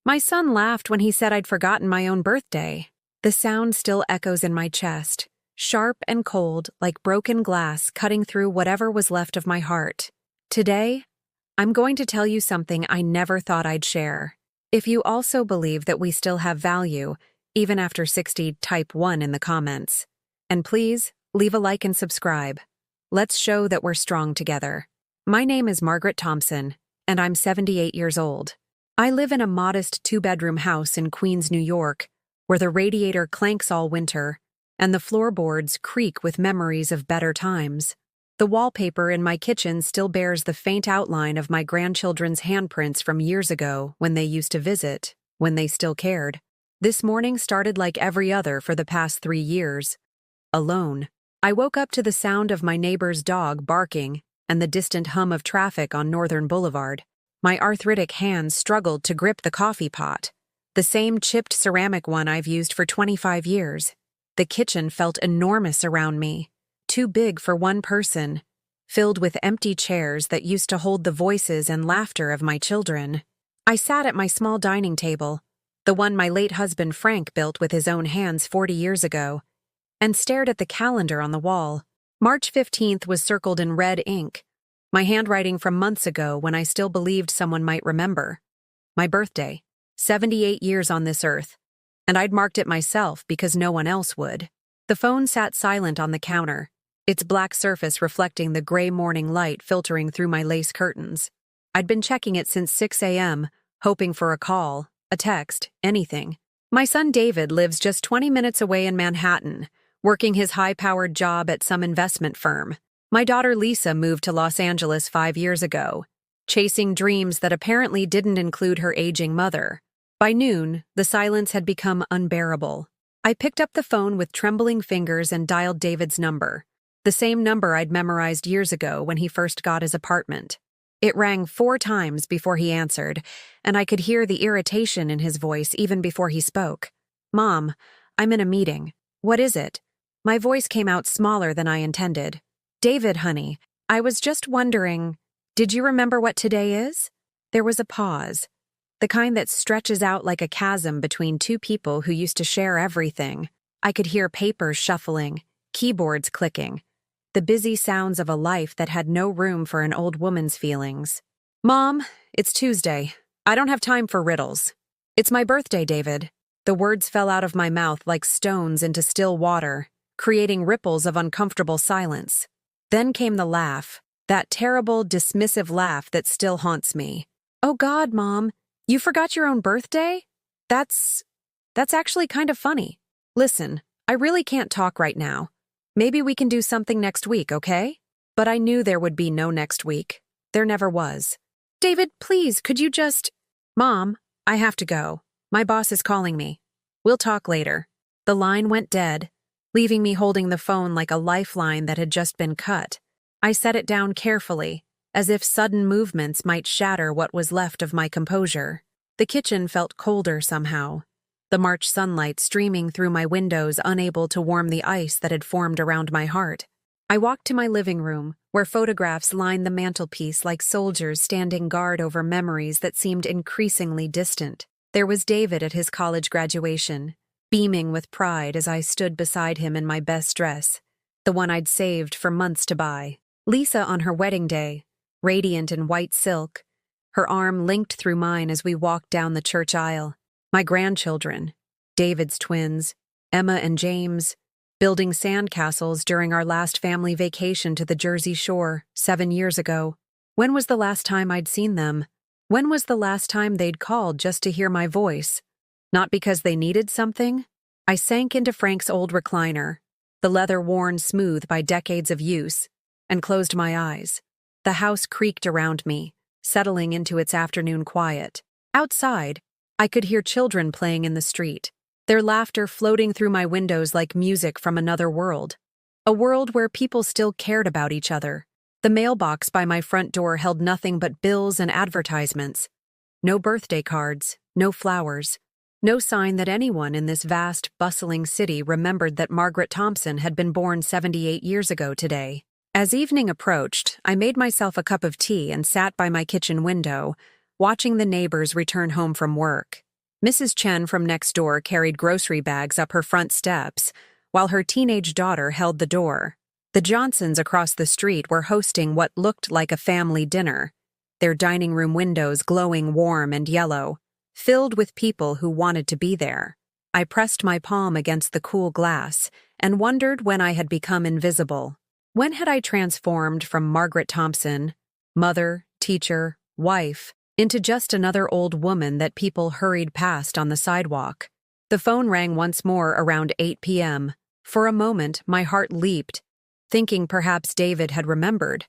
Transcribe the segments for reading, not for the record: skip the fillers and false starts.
My son laughed when he said I'd forgotten my own birthday. The sound still echoes in my chest, sharp and cold like broken glass cutting through whatever was left of my heart. Today, I'm going to tell you something I never thought I'd share. If you also believe that we still have value, even after 60, type 1 in the comments. And please, leave a like and subscribe. Let's show that we're strong together. My name is Margaret Thompson, and I'm 78 years old. I live in a modest 2-bedroom house in Queens, New York, where the radiator clanks all winter, and the floorboards creak with memories of better times. The wallpaper in my kitchen still bears the faint outline of my grandchildren's handprints from years ago when they used to visit, when they still cared. This morning started like every other for the past 3 years. Alone. I woke up to the sound of my neighbor's dog barking and the distant hum of traffic on Northern Boulevard. My arthritic hands struggled to grip the coffee pot, the same chipped ceramic one I've used for 25 years. The kitchen felt enormous around me, too big for one person, filled with empty chairs that used to hold the voices and laughter of my children. I sat at my small dining table, the one my late husband Frank built with his own hands 40 years ago, and stared at the calendar on the wall. March 15th was circled in red ink, my handwriting from months ago when I still believed someone might remember. My birthday, 78 years on this earth, and I'd marked it myself because no one else would. The phone sat silent on the counter, its black surface reflecting the gray morning light filtering through my lace curtains. I'd been checking it since 6 a.m., hoping for a call, a text, anything. My son David lives just 20 minutes away in Manhattan, working his high-powered job at some investment firm. My daughter Lisa moved to Los Angeles 5 years ago, chasing dreams that apparently didn't include her aging mother. By noon, the silence had become unbearable. I picked up the phone with trembling fingers and dialed David's number, the same number I'd memorized years ago when he first got his apartment. It rang 4 times before he answered, and I could hear the irritation in his voice even before he spoke. "Mom, I'm in a meeting. What is it?" My voice came out smaller than I intended. "David, honey, I was just wondering, did you remember what today is?" There was a pause, the kind that stretches out like a chasm between two people who used to share everything. I could hear papers shuffling, keyboards clicking, the busy sounds of a life that had no room for an old woman's feelings. "Mom, it's Tuesday. I don't have time for riddles. It's my birthday, David." The words fell out of my mouth like stones into still water, creating ripples of uncomfortable silence. Then came the laugh, that terrible, dismissive laugh that still haunts me. "Oh God, Mom, you forgot your own birthday? That's actually kind of funny. Listen, I really can't talk right now. Maybe we can do something next week, okay?" But I knew there would be no next week. There never was. "David, please, could you just—" "Mom, I have to go. My boss is calling me. We'll talk later." The line went dead, leaving me holding the phone like a lifeline that had just been cut. I set it down carefully, as if sudden movements might shatter what was left of my composure. The kitchen felt colder somehow, the March sunlight streaming through my windows unable to warm the ice that had formed around my heart. I walked to my living room, where photographs lined the mantelpiece like soldiers standing guard over memories that seemed increasingly distant. There was David at his college graduation, beaming with pride as I stood beside him in my best dress, the one I'd saved for months to buy. Lisa on her wedding day, radiant in white silk, her arm linked through mine as we walked down the church aisle. My grandchildren, David's twins, Emma and James, building sandcastles during our last family vacation to the Jersey Shore 7 years ago. When was the last time I'd seen them? When was the last time they'd called just to hear my voice? Not because they needed something. I sank into Frank's old recliner, the leather worn smooth by decades of use, and closed my eyes. The house creaked around me, settling into its afternoon quiet. Outside, I could hear children playing in the street, their laughter floating through my windows like music from another world. A world where people still cared about each other. The mailbox by my front door held nothing but bills and advertisements. No birthday cards, no flowers, no sign that anyone in this vast, bustling city remembered that Margaret Thompson had been born 78 years ago today. As evening approached, I made myself a cup of tea and sat by my kitchen window, watching the neighbors return home from work. Mrs. Chen from next door carried grocery bags up her front steps, while her teenage daughter held the door. The Johnsons across the street were hosting what looked like a family dinner, their dining room windows glowing warm and yellow, filled with people who wanted to be there. I pressed my palm against the cool glass and wondered when I had become invisible. When had I transformed from Margaret Thompson, mother, teacher, wife, into just another old woman that people hurried past on the sidewalk? The phone rang once more around 8 p.m. For a moment, my heart leaped, thinking perhaps David had remembered.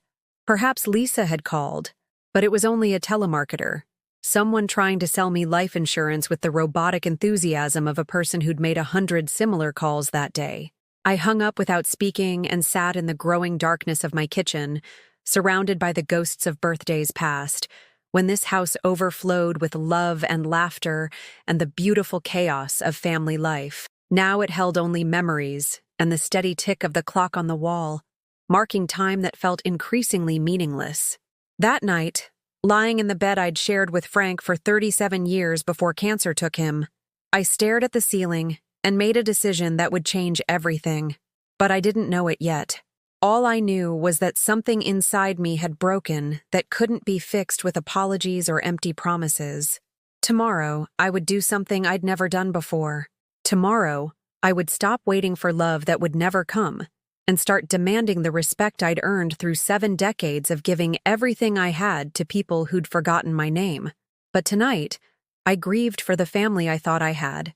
Perhaps Lisa had called, but it was only a telemarketer. Someone trying to sell me life insurance with the robotic enthusiasm of a person who'd made 100 similar calls that day. I hung up without speaking and sat in the growing darkness of my kitchen, surrounded by the ghosts of birthdays past, when this house overflowed with love and laughter and the beautiful chaos of family life. Now it held only memories and the steady tick of the clock on the wall, marking time that felt increasingly meaningless. That night, lying in the bed I'd shared with Frank for 37 years before cancer took him, I stared at the ceiling and made a decision that would change everything. But I didn't know it yet. All I knew was that something inside me had broken that couldn't be fixed with apologies or empty promises. Tomorrow, I would do something I'd never done before. Tomorrow, I would stop waiting for love that would never come and start demanding the respect I'd earned through 7 decades of giving everything I had to people who'd forgotten my name. But tonight, I grieved for the family I thought I had,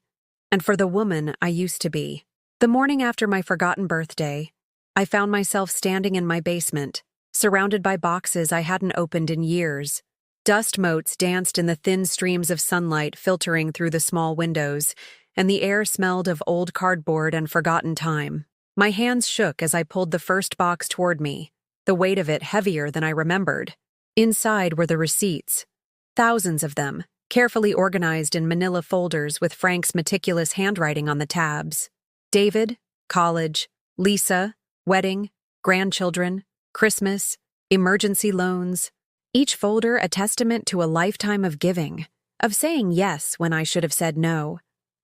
and for the woman I used to be. The morning after my forgotten birthday, I found myself standing in my basement, surrounded by boxes I hadn't opened in years. Dust motes danced in the thin streams of sunlight filtering through the small windows, and the air smelled of old cardboard and forgotten time. My hands shook as I pulled the first box toward me, the weight of it heavier than I remembered. Inside were the receipts, thousands of them, carefully organized in manila folders with Frank's meticulous handwriting on the tabs. David, college, Lisa, wedding, grandchildren, Christmas, emergency loans. Each folder a testament to a lifetime of giving, of saying yes when I should have said no,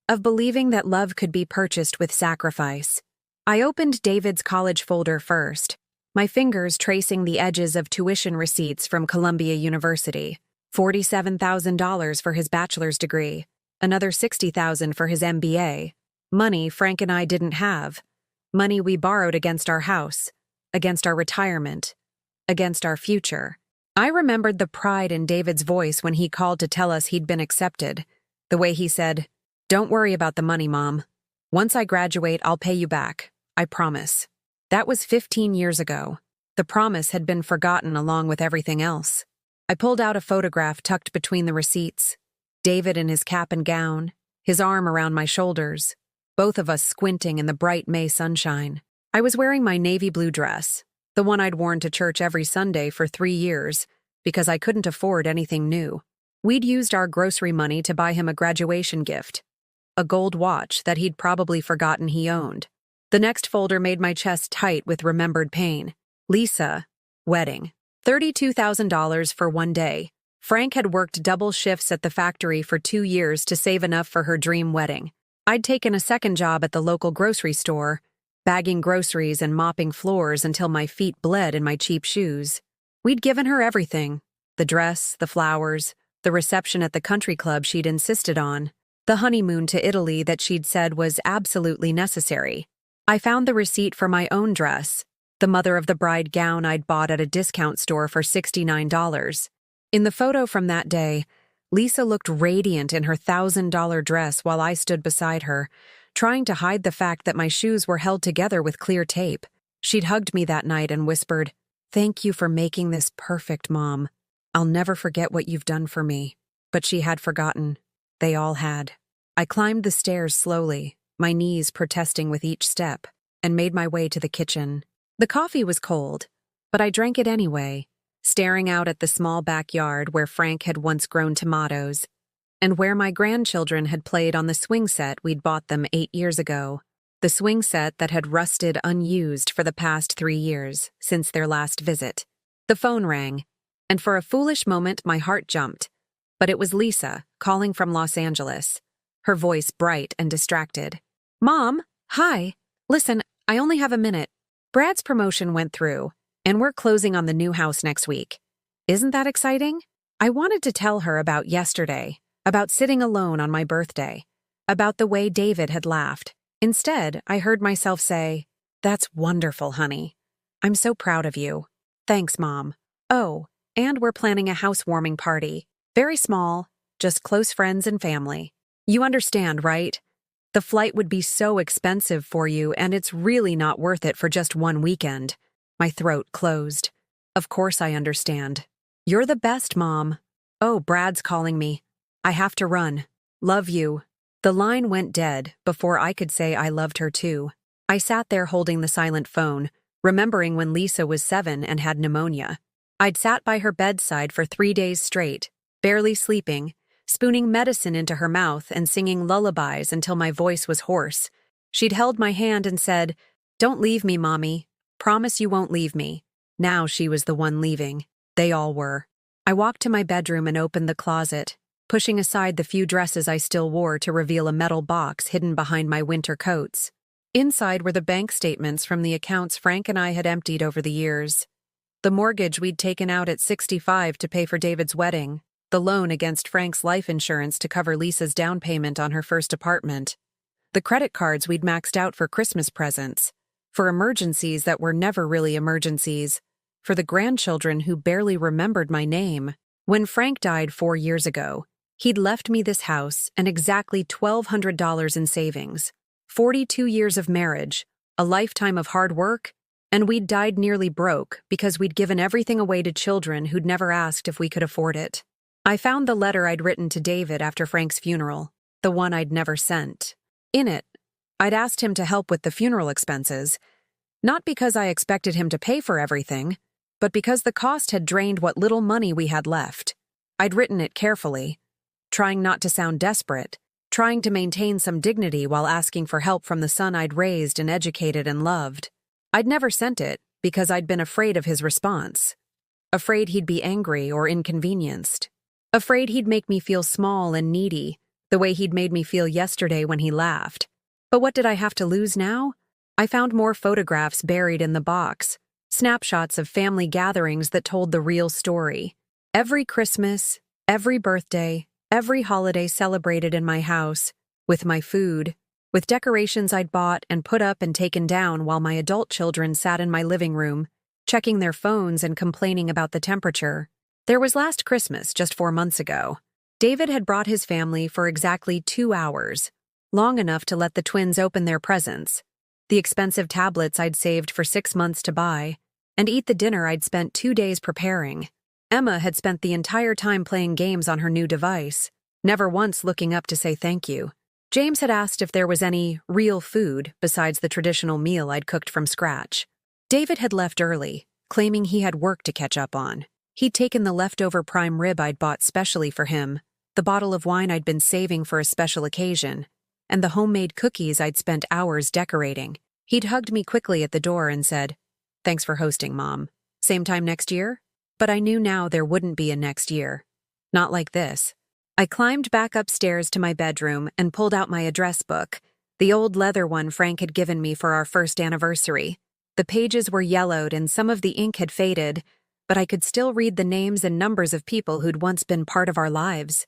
of believing that love could be purchased with sacrifice. I opened David's college folder first, my fingers tracing the edges of tuition receipts from Columbia University. $47,000 for his bachelor's degree, another $60,000 for his MBA. Money Frank and I didn't have. Money we borrowed against our house, against our retirement, against our future. I remembered the pride in David's voice when he called to tell us he'd been accepted. The way he said, "Don't worry about the money, Mom. Once I graduate, I'll pay you back. I promise." That was 15 years ago. The promise had been forgotten along with everything else. I pulled out a photograph tucked between the receipts. David in his cap and gown, his arm around my shoulders, both of us squinting in the bright May sunshine. I was wearing my navy blue dress, the one I'd worn to church every Sunday for 3 years, because I couldn't afford anything new. We'd used our grocery money to buy him a graduation gift, a gold watch that he'd probably forgotten he owned. The next folder made my chest tight with remembered pain. Lisa, wedding. $32,000 for one day. Frank had worked double shifts at the factory for 2 years to save enough for her dream wedding. I'd taken a second job at the local grocery store, bagging groceries and mopping floors until my feet bled in my cheap shoes. We'd given her everything: the dress, the flowers, the reception at the country club she'd insisted on, the honeymoon to Italy that she'd said was absolutely necessary. I found the receipt for my own dress, the mother-of-the-bride gown I'd bought at a discount store for $69. In the photo from that day, Lisa looked radiant in her $1,000 dress while I stood beside her, trying to hide the fact that my shoes were held together with clear tape. She'd hugged me that night and whispered, "Thank you for making this perfect, Mom. I'll never forget what you've done for me." But she had forgotten. They all had. I climbed the stairs slowly, my knees protesting with each step, and made my way to the kitchen. The coffee was cold, but I drank it anyway, staring out at the small backyard where Frank had once grown tomatoes, and where my grandchildren had played on the swing set we'd bought them 8 years ago, the swing set that had rusted unused for the past 3 years, since their last visit. The phone rang, and for a foolish moment my heart jumped, But it was Lisa, calling from Los Angeles, her voice bright and distracted. "Mom, hi. Listen, I only have a minute. Brad's promotion went through, and we're closing on the new house next week. Isn't that exciting?" I wanted to tell her about yesterday, about sitting alone on my birthday, about the way David had laughed. Instead, I heard myself say, "That's wonderful, honey. I'm so proud of you. Thanks, Mom. Oh, and we're planning a housewarming party. Very small, just close friends and family. You understand, right? The flight would be so expensive for you, and it's really not worth it for just one weekend." My throat closed. Of course I understand. "You're the best, Mom. Oh, Brad's calling me. I have to run. Love you." The line went dead before I could say I loved her too. I sat there holding the silent phone, remembering when Lisa was 7 and had pneumonia. I'd sat by her bedside for 3 days straight, barely sleeping, spooning medicine into her mouth and singing lullabies until my voice was hoarse. She'd held my hand and said, "Don't leave me, Mommy. Promise you won't leave me." Now she was the one leaving. They all were. I walked to my bedroom and opened the closet, pushing aside the few dresses I still wore to reveal a metal box hidden behind my winter coats. Inside were the bank statements from the accounts Frank and I had emptied over the years. The mortgage we'd taken out at 65 to pay for David's wedding, the loan against Frank's life insurance to cover Lisa's down payment on her first apartment, the credit cards we'd maxed out for Christmas presents, for emergencies that were never really emergencies, for the grandchildren who barely remembered my name. When Frank died 4 years ago, he'd left me this house and exactly $1,200 in savings, 42 years of marriage, a lifetime of hard work, and we'd died nearly broke because we'd given everything away to children who'd never asked if we could afford it. I found the letter I'd written to David after Frank's funeral, the one I'd never sent. In it, I'd asked him to help with the funeral expenses, not because I expected him to pay for everything, but because the cost had drained what little money we had left. I'd written it carefully, trying not to sound desperate, trying to maintain some dignity while asking for help from the son I'd raised and educated and loved. I'd never sent it because I'd been afraid of his response, afraid he'd be angry or inconvenienced, afraid he'd make me feel small and needy, the way he'd made me feel yesterday when he laughed. But what did I have to lose now? I found more photographs buried in the box, snapshots of family gatherings that told the real story. Every Christmas, every birthday, every holiday celebrated in my house, with my food, with decorations I'd bought and put up and taken down while my adult children sat in my living room, checking their phones and complaining about the temperature. There was last Christmas, just 4 months ago. David had brought his family for exactly 2 hours, long enough to let the twins open their presents, the expensive tablets I'd saved for 6 months to buy, and eat the dinner I'd spent 2 days preparing. Emma had spent the entire time playing games on her new device, never once looking up to say thank you. James had asked if there was any real food besides the traditional meal I'd cooked from scratch. David had left early, claiming he had work to catch up on. He'd taken the leftover prime rib I'd bought specially for him, the bottle of wine I'd been saving for a special occasion, and the homemade cookies I'd spent hours decorating. He'd hugged me quickly at the door and said, "Thanks for hosting, Mom. Same time next year?" But I knew now there wouldn't be a next year. Not like this. I climbed back upstairs to my bedroom and pulled out my address book, the old leather one Frank had given me for our first anniversary. The pages were yellowed and some of the ink had faded, but I could still read the names and numbers of people who'd once been part of our lives.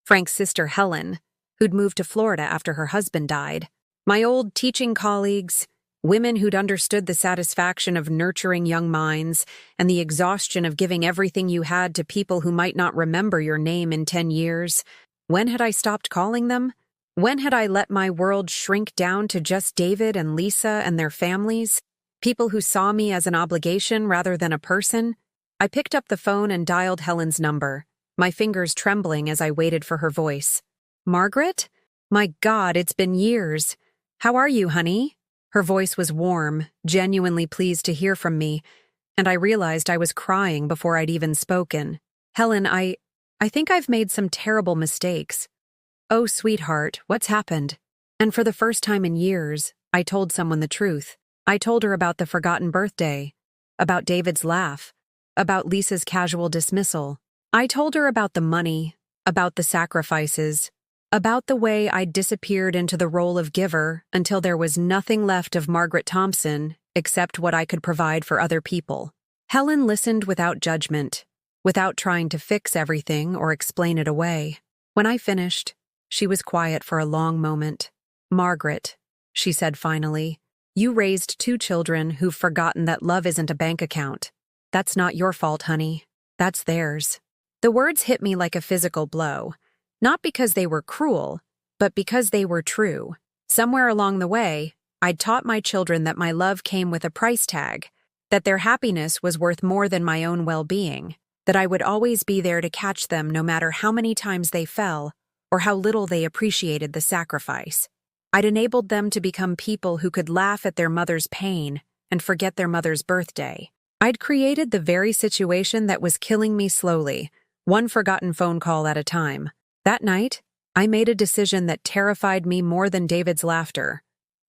Frank's sister Helen, who'd moved to Florida after her husband died. My old teaching colleagues, women who'd understood the satisfaction of nurturing young minds and the exhaustion of giving everything you had to people who might not remember your name in 10 years. When had I stopped calling them? When had I let my world shrink down to just David and Lisa and their families? People who saw me as an obligation rather than a person? I picked up the phone and dialed Helen's number, my fingers trembling as I waited for her voice. "Margaret? My God, it's been years. How are you, honey?" Her voice was warm, genuinely pleased to hear from me, and I realized I was crying before I'd even spoken. "Helen, I think I've made some terrible mistakes." "Oh, sweetheart, what's happened?" And for the first time in years, I told someone the truth. I told her about the forgotten birthday, about David's laugh, about Lisa's casual dismissal. I told her about the money, about the sacrifices, about the way I'd disappeared into the role of giver until there was nothing left of Margaret Thompson except what I could provide for other people. Helen listened without judgment, without trying to fix everything or explain it away. When I finished, she was quiet for a long moment. "Margaret," she said finally, "you raised 2 children who've forgotten that love isn't a bank account. That's not your fault, honey. That's theirs." The words hit me like a physical blow, not because they were cruel, but because they were true. Somewhere along the way, I'd taught my children that my love came with a price tag, that their happiness was worth more than my own well-being, that I would always be there to catch them no matter how many times they fell or how little they appreciated the sacrifice. I'd enabled them to become people who could laugh at their mother's pain and forget their mother's birthday. I'd created the very situation that was killing me slowly, one forgotten phone call at a time. That night, I made a decision that terrified me more than David's laughter,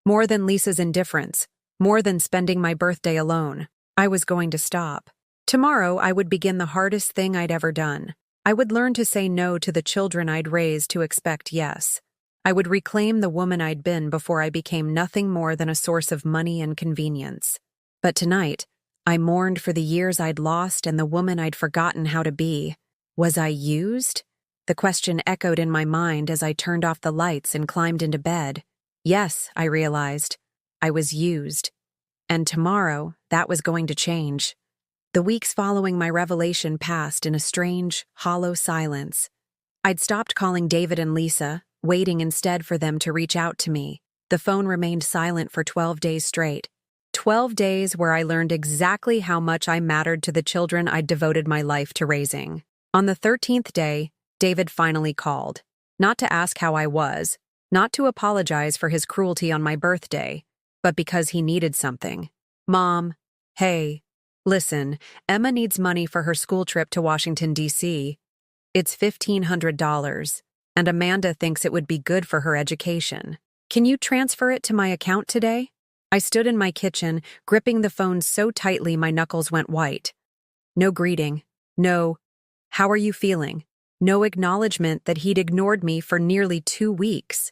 more than Lisa's indifference, more than spending my birthday alone. I was going to stop. Tomorrow, I would begin the hardest thing I'd ever done. I would learn to say no to the children I'd raised to expect yes. I would reclaim the woman I'd been before I became nothing more than a source of money and convenience. But tonight, I mourned for the years I'd lost and the woman I'd forgotten how to be. Was I used? The question echoed in my mind as I turned off the lights and climbed into bed. Yes, I realized. I was used. And tomorrow, that was going to change. The weeks following my revelation passed in a strange, hollow silence. I'd stopped calling David and Lisa, waiting instead for them to reach out to me. The phone remained silent for 12 days straight. 12 days where I learned exactly how much I mattered to the children I'd devoted my life to raising. On the 13th day, David finally called. Not to ask how I was, not to apologize for his cruelty on my birthday, but because he needed something. "Mom, hey, listen, Emma needs money for her school trip to Washington, D.C. It's $1,500, and Amanda thinks it would be good for her education. Can you transfer it to my account today?" I stood in my kitchen, gripping the phone so tightly my knuckles went white. No greeting. No, "How are you feeling?" No acknowledgement that he'd ignored me for nearly 2 weeks.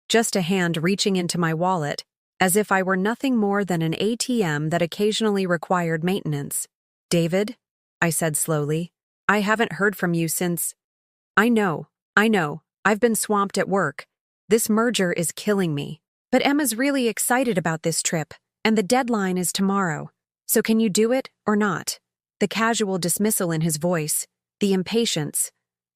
Just a hand reaching into my wallet, as if I were nothing more than an ATM that occasionally required maintenance. "David," I said slowly, "I haven't heard from you since—" I know. I've been swamped at work. This merger is killing me. But Emma's really excited about this trip, and the deadline is tomorrow. So can you do it or not?" The casual dismissal in his voice, the impatience,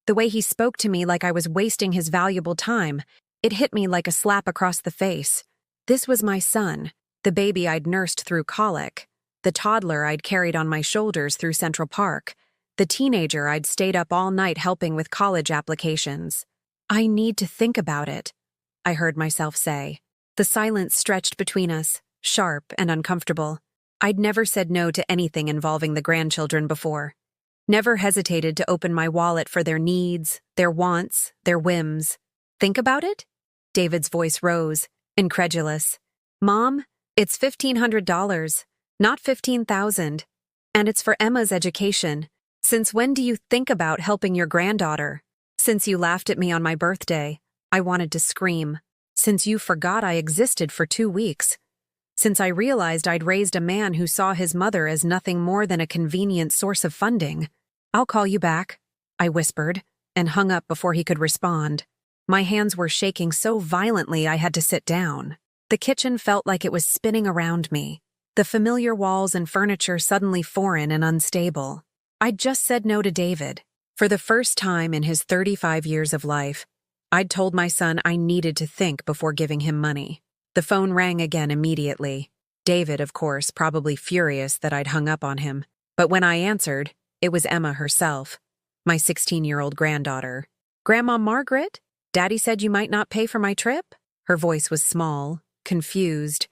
the way he spoke to me like I was wasting his valuable time, it hit me like a slap across the face. This was my son, the baby I'd nursed through colic, the toddler I'd carried on my shoulders through Central Park, the teenager I'd stayed up all night helping with college applications. "I need to think about it," I heard myself say. The silence stretched between us, sharp and uncomfortable. I'd never said no to anything involving the grandchildren before. Never hesitated to open my wallet for their needs, their wants, their whims. "Think about it?" David's voice rose, incredulous. "Mom, it's $1,500, not $15,000. And it's for Emma's education. Since when do you think about helping your granddaughter? Since you laughed at me on my birthday." I wanted to scream. "Since you forgot I existed for 2 weeks. Since I realized I'd raised a man who saw his mother as nothing more than a convenient source of funding." "I'll call you back," I whispered, and hung up before he could respond. My hands were shaking so violently I had to sit down. The kitchen felt like it was spinning around me, the familiar walls and furniture suddenly foreign and unstable. I'd just said no to David. For the first time in his 35 years of life, I'd told my son I needed to think before giving him money. The phone rang again immediately. David, of course, probably furious that I'd hung up on him. But when I answered, it was Emma herself, my 16-year-old granddaughter. "Grandma Margaret? Daddy said you might not pay for my trip?" Her voice was small, confused,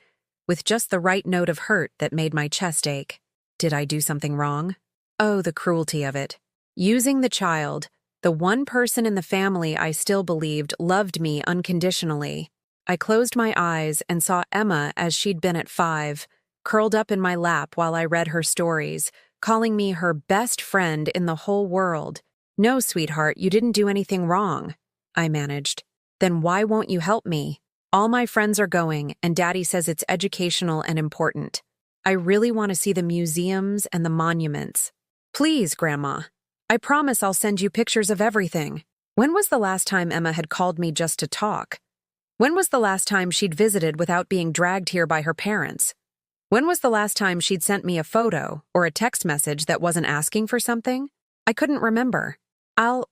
with just the right note of hurt that made my chest ache. Did I do something wrong? Oh, the cruelty of it. Using the child, the one person in the family I still believed loved me unconditionally. I closed my eyes and saw Emma as she'd been at 5, curled up in my lap while I read her stories, calling me her best friend in the whole world. No, sweetheart, you didn't do anything wrong, I managed. Then why won't you help me? All my friends are going, and Daddy says it's educational and important. I really want to see the museums and the monuments. Please, Grandma. I promise I'll send you pictures of everything. When was the last time Emma had called me just to talk? When was the last time she'd visited without being dragged here by her parents? When was the last time she'd sent me a photo or a text message that wasn't asking for something? I couldn't remember. I'll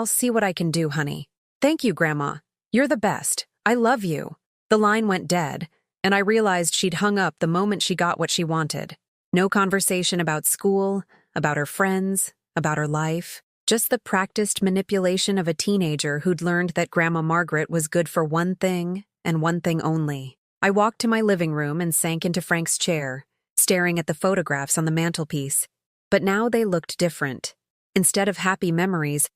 see what I can do, honey. Thank you, Grandma. You're the best. I love you. The line went dead, and I realized she'd hung up the moment she got what she wanted. No conversation about school, about her friends, about her life. Just the practiced manipulation of a teenager who'd learned that Grandma Margaret was good for one thing and one thing only. I walked to my living room and sank into Frank's chair, staring at the photographs on the mantelpiece. But now they looked different. Instead of happy memories,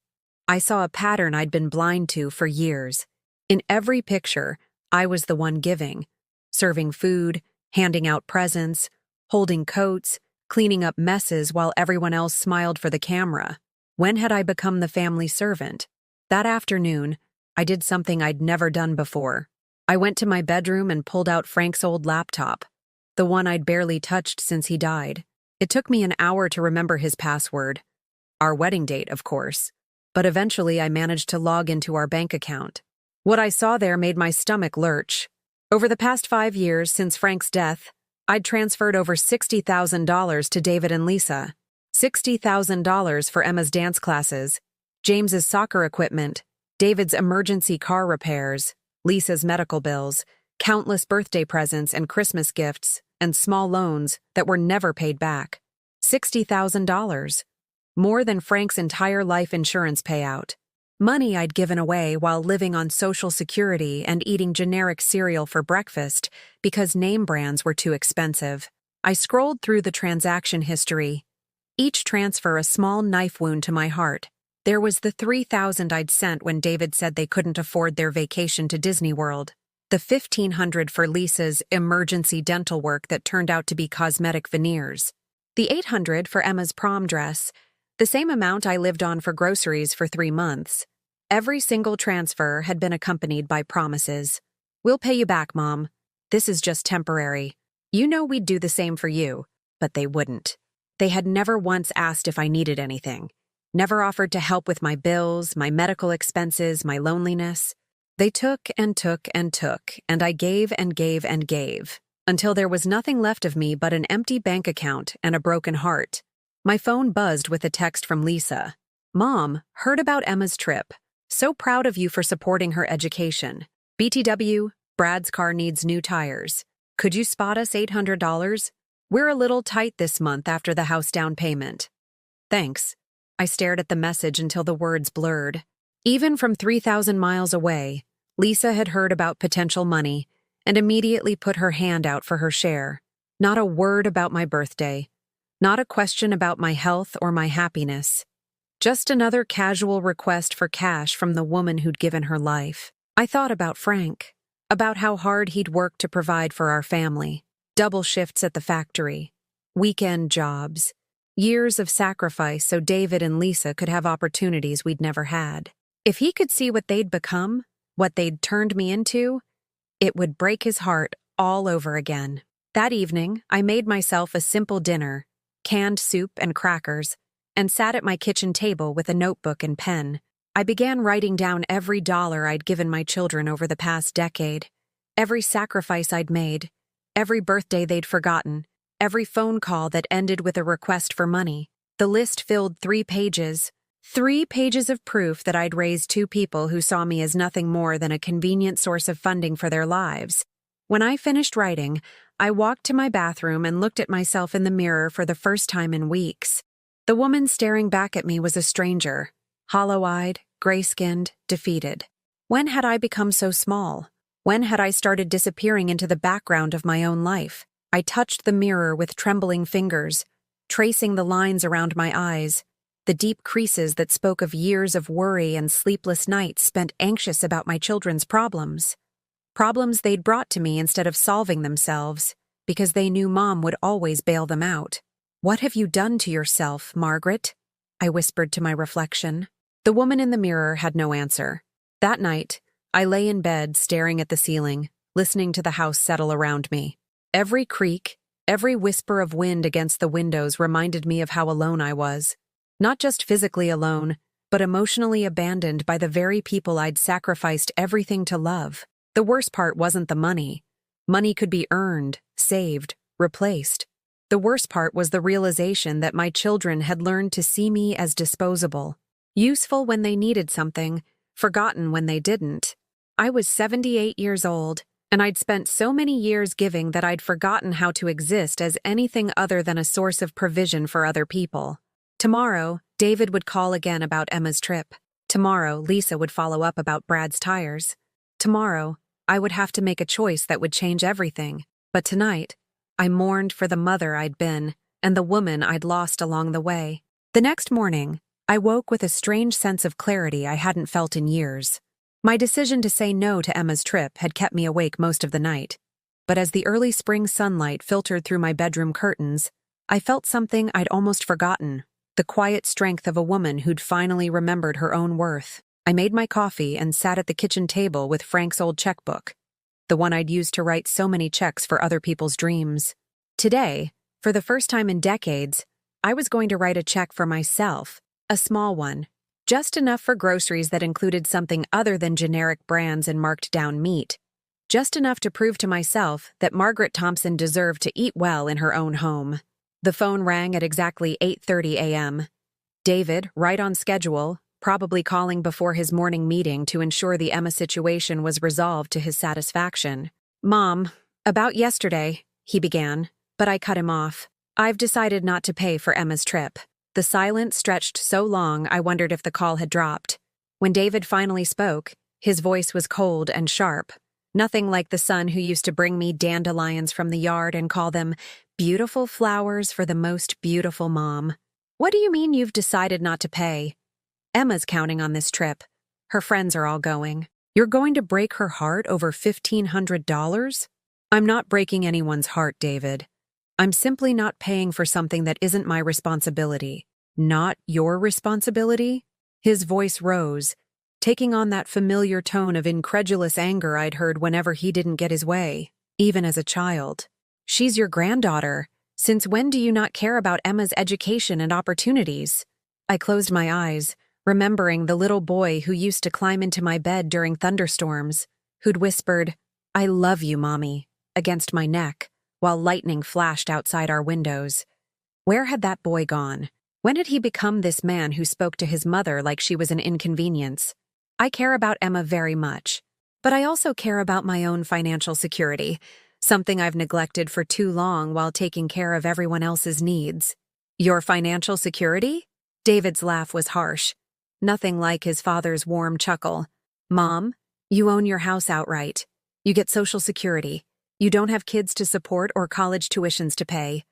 I saw a pattern I'd been blind to for years. In every picture, I was the one giving, serving food, handing out presents, holding coats, cleaning up messes while everyone else smiled for the camera. When had I become the family servant? That afternoon, I did something I'd never done before. I went to my bedroom and pulled out Frank's old laptop, the one I'd barely touched since he died. It took me an hour to remember his password. Our wedding date, of course. But eventually I managed to log into our bank account. What I saw there made my stomach lurch. Over the past 5 years since Frank's death, I'd transferred over $60,000 to David and Lisa. $60,000 for Emma's dance classes, James's soccer equipment, David's emergency car repairs, Lisa's medical bills, countless birthday presents and Christmas gifts, and small loans that were never paid back. $60,000. More than Frank's entire life insurance payout. Money I'd given away while living on Social Security and eating generic cereal for breakfast because name brands were too expensive. I scrolled through the transaction history. Each transfer a small knife wound to my heart. There was the $3,000 I'd sent when David said they couldn't afford their vacation to Disney World. The $1,500 for Lisa's emergency dental work that turned out to be cosmetic veneers. The $800 for Emma's prom dress. The same amount I lived on for groceries for 3 months. Every single transfer had been accompanied by promises. We'll pay you back, Mom. This is just temporary. You know we'd do the same for you. But they wouldn't. They had never once asked if I needed anything. Never offered to help with my bills, my medical expenses, my loneliness. They took and took and took, and I gave and gave and gave, until there was nothing left of me but an empty bank account and a broken heart. My phone buzzed with a text from Lisa. Mom, heard about Emma's trip. So proud of you for supporting her education. BTW, Brad's car needs new tires. Could you spot us $800? We're a little tight this month after the house down payment. Thanks. I stared at the message until the words blurred. Even from 3,000 miles away, Lisa had heard about potential money and immediately put her hand out for her share. Not a word about my birthday. Not a question about my health or my happiness. Just another casual request for cash from the woman who'd given her life. I thought about Frank, about how hard he'd worked to provide for our family. Double shifts at the factory, weekend jobs, years of sacrifice so David and Lisa could have opportunities we'd never had. If he could see what they'd become, what they'd turned me into, it would break his heart all over again. That evening, I made myself a simple dinner, canned soup and crackers, and sat at my kitchen table with a notebook and pen. I began writing down every dollar I'd given my children over the past decade, every sacrifice I'd made, every birthday they'd forgotten, every phone call that ended with a request for money. The list filled 3 pages. 3 pages of proof that I'd raised 2 people who saw me as nothing more than a convenient source of funding for their lives. When I finished writing, I walked to my bathroom and looked at myself in the mirror for the first time in weeks. The woman staring back at me was a stranger, hollow-eyed, gray-skinned, defeated. When had I become so small? When had I started disappearing into the background of my own life? I touched the mirror with trembling fingers, tracing the lines around my eyes, the deep creases that spoke of years of worry and sleepless nights spent anxious about my children's problems. Problems they'd brought to me instead of solving themselves, because they knew Mom would always bail them out. What have you done to yourself, Margaret? I whispered to my reflection. The woman in the mirror had no answer. That night, I lay in bed staring at the ceiling, listening to the house settle around me. Every creak, every whisper of wind against the windows reminded me of how alone I was. Not just physically alone, but emotionally abandoned by the very people I'd sacrificed everything to love. The worst part wasn't the money. Money could be earned, saved, replaced. The worst part was the realization that my children had learned to see me as disposable. Useful when they needed something, forgotten when they didn't. I was 78 years old, and I'd spent so many years giving that I'd forgotten how to exist as anything other than a source of provision for other people. Tomorrow, David would call again about Emma's trip. Tomorrow, Lisa would follow up about Brad's tires. Tomorrow, I would have to make a choice that would change everything. But tonight, I mourned for the mother I'd been and the woman I'd lost along the way. The next morning, I woke with a strange sense of clarity I hadn't felt in years. My decision to say no to Emma's trip had kept me awake most of the night. But as the early spring sunlight filtered through my bedroom curtains, I felt something I'd almost forgotten. The quiet strength of a woman who'd finally remembered her own worth. I made my coffee and sat at the kitchen table with Frank's old checkbook, the one I'd used to write so many checks for other people's dreams. Today, for the first time in decades, I was going to write a check for myself, a small one, just enough for groceries that included something other than generic brands and marked-down meat, just enough to prove to myself that Margaret Thompson deserved to eat well in her own home. The phone rang at exactly 8:30 a.m. David, right on schedule, probably calling before his morning meeting to ensure the Emma situation was resolved to his satisfaction. "Mom, about yesterday," he began, but I cut him off. "I've decided not to pay for Emma's trip." The silence stretched so long I wondered if the call had dropped. When David finally spoke, his voice was cold and sharp. Nothing like the son who used to bring me dandelions from the yard and call them beautiful flowers for the most beautiful mom. "What do you mean you've decided not to pay? Emma's counting on this trip. Her friends are all going. You're going to break her heart over $1,500? "I'm not breaking anyone's heart, David. I'm simply not paying for something that isn't my responsibility. Not your responsibility?" His voice rose, taking on that familiar tone of incredulous anger I'd heard whenever he didn't get his way, even as a child. "She's your granddaughter. Since when do you not care about Emma's education and opportunities?" I closed my eyes, remembering the little boy who used to climb into my bed during thunderstorms, who'd whispered, "I love you, Mommy," against my neck, while lightning flashed outside our windows. Where had that boy gone? When had he become this man who spoke to his mother like she was an inconvenience? I care about Emma very much, but I also care about my own financial security, something I've neglected for too long while taking care of everyone else's needs. "Your financial security?" David's laugh was harsh, nothing like his father's warm chuckle. "Mom, you own your house outright. You get Social Security. You don't have kids to support or college tuitions to pay.